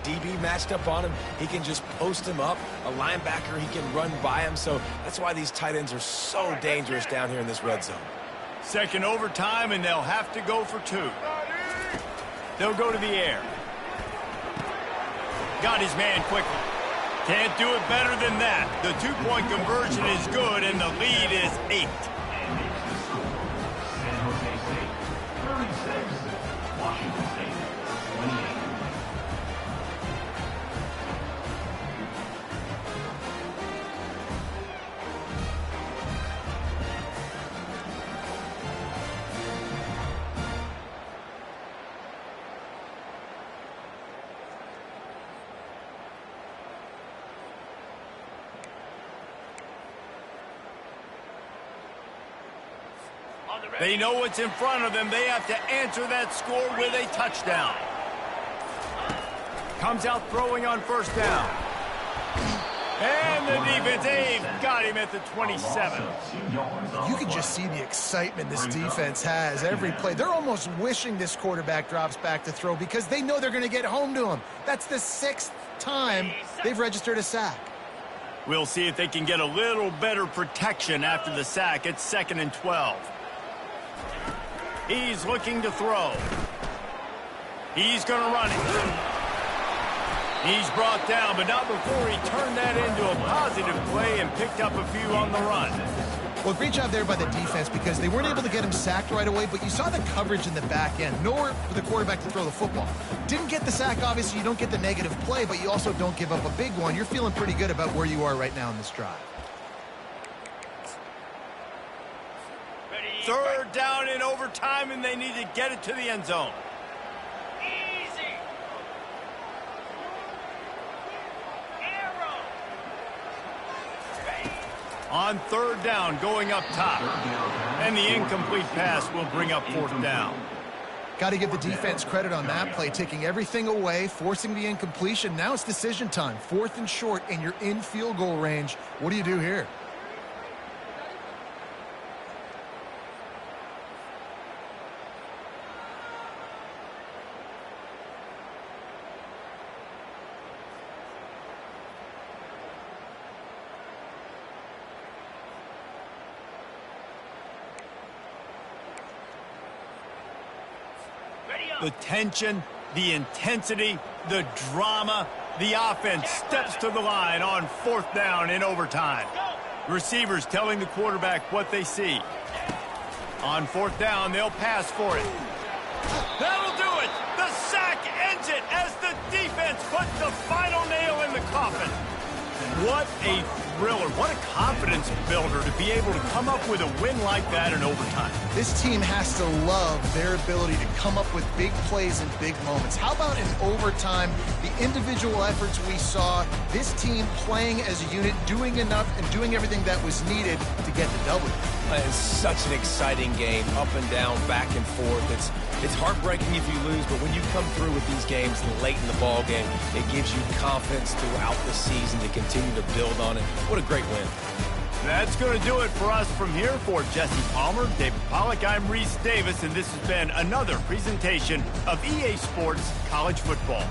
DB matched up on him, he can just post him up. A linebacker, he can run by him. So that's why these tight ends are so dangerous down here in this red zone. Second overtime, and they'll have to go for 2. They'll go to the air. Got his man quickly. Can't do it better than that. The 2-point conversion is good, and the lead is 8. San Jose State 36, Washington State 28. They know what's in front of them. They have to answer that score with a touchdown. Comes out throwing on first down. And the defense, they've got him at the 27. You can just see the excitement this defense has every play. They're almost wishing this quarterback drops back to throw because they know they're going to get home to him. That's the 6th time they've registered a sack. We'll see if they can get a little better protection after the sack. It's 2nd and 12. He's looking to throw. He's going to run it. He's brought down, but not before he turned that into a positive play and picked up a few on the run. Well, great job there by the defense because they weren't able to get him sacked right away, but you saw the coverage in the back end. Nowhere for the quarterback to throw the football. Didn't get the sack, obviously. You don't get the negative play, but you also don't give up a big one. You're feeling pretty good about where you are right now in this drive. 3rd down in overtime, and they need to get it to the end zone. Easy. Arrow. On 3rd down, going up top. And the incomplete pass will bring up 4th down. Got to give the defense credit on that play, taking everything away, forcing the incompletion. Now it's decision time. 4th and short, and you're in field goal range. What do you do here? The tension, the intensity, the drama, the offense steps to the line on 4th down in overtime. Receivers telling the quarterback what they see. On 4th down, they'll pass for it. That'll do it! The sack ends it as the defense puts the final nail in the coffin. What a thriller. What a confidence builder to be able to come up with a win like that in overtime. This team has to love their ability to come up with big plays and big moments. How about in overtime, the individual efforts we saw, this team playing as a unit, doing enough and doing everything that was needed to get the W. It's such an exciting game, up and down, back and forth. It's heartbreaking if you lose, but when you come through with these games late in the ball game, it gives you confidence throughout the season to continue to build on it. What a great win. That's going to do it for us from here. For Jesse Palmer, David Pollack, I'm Reese Davis, and this has been another presentation of EA Sports College Football.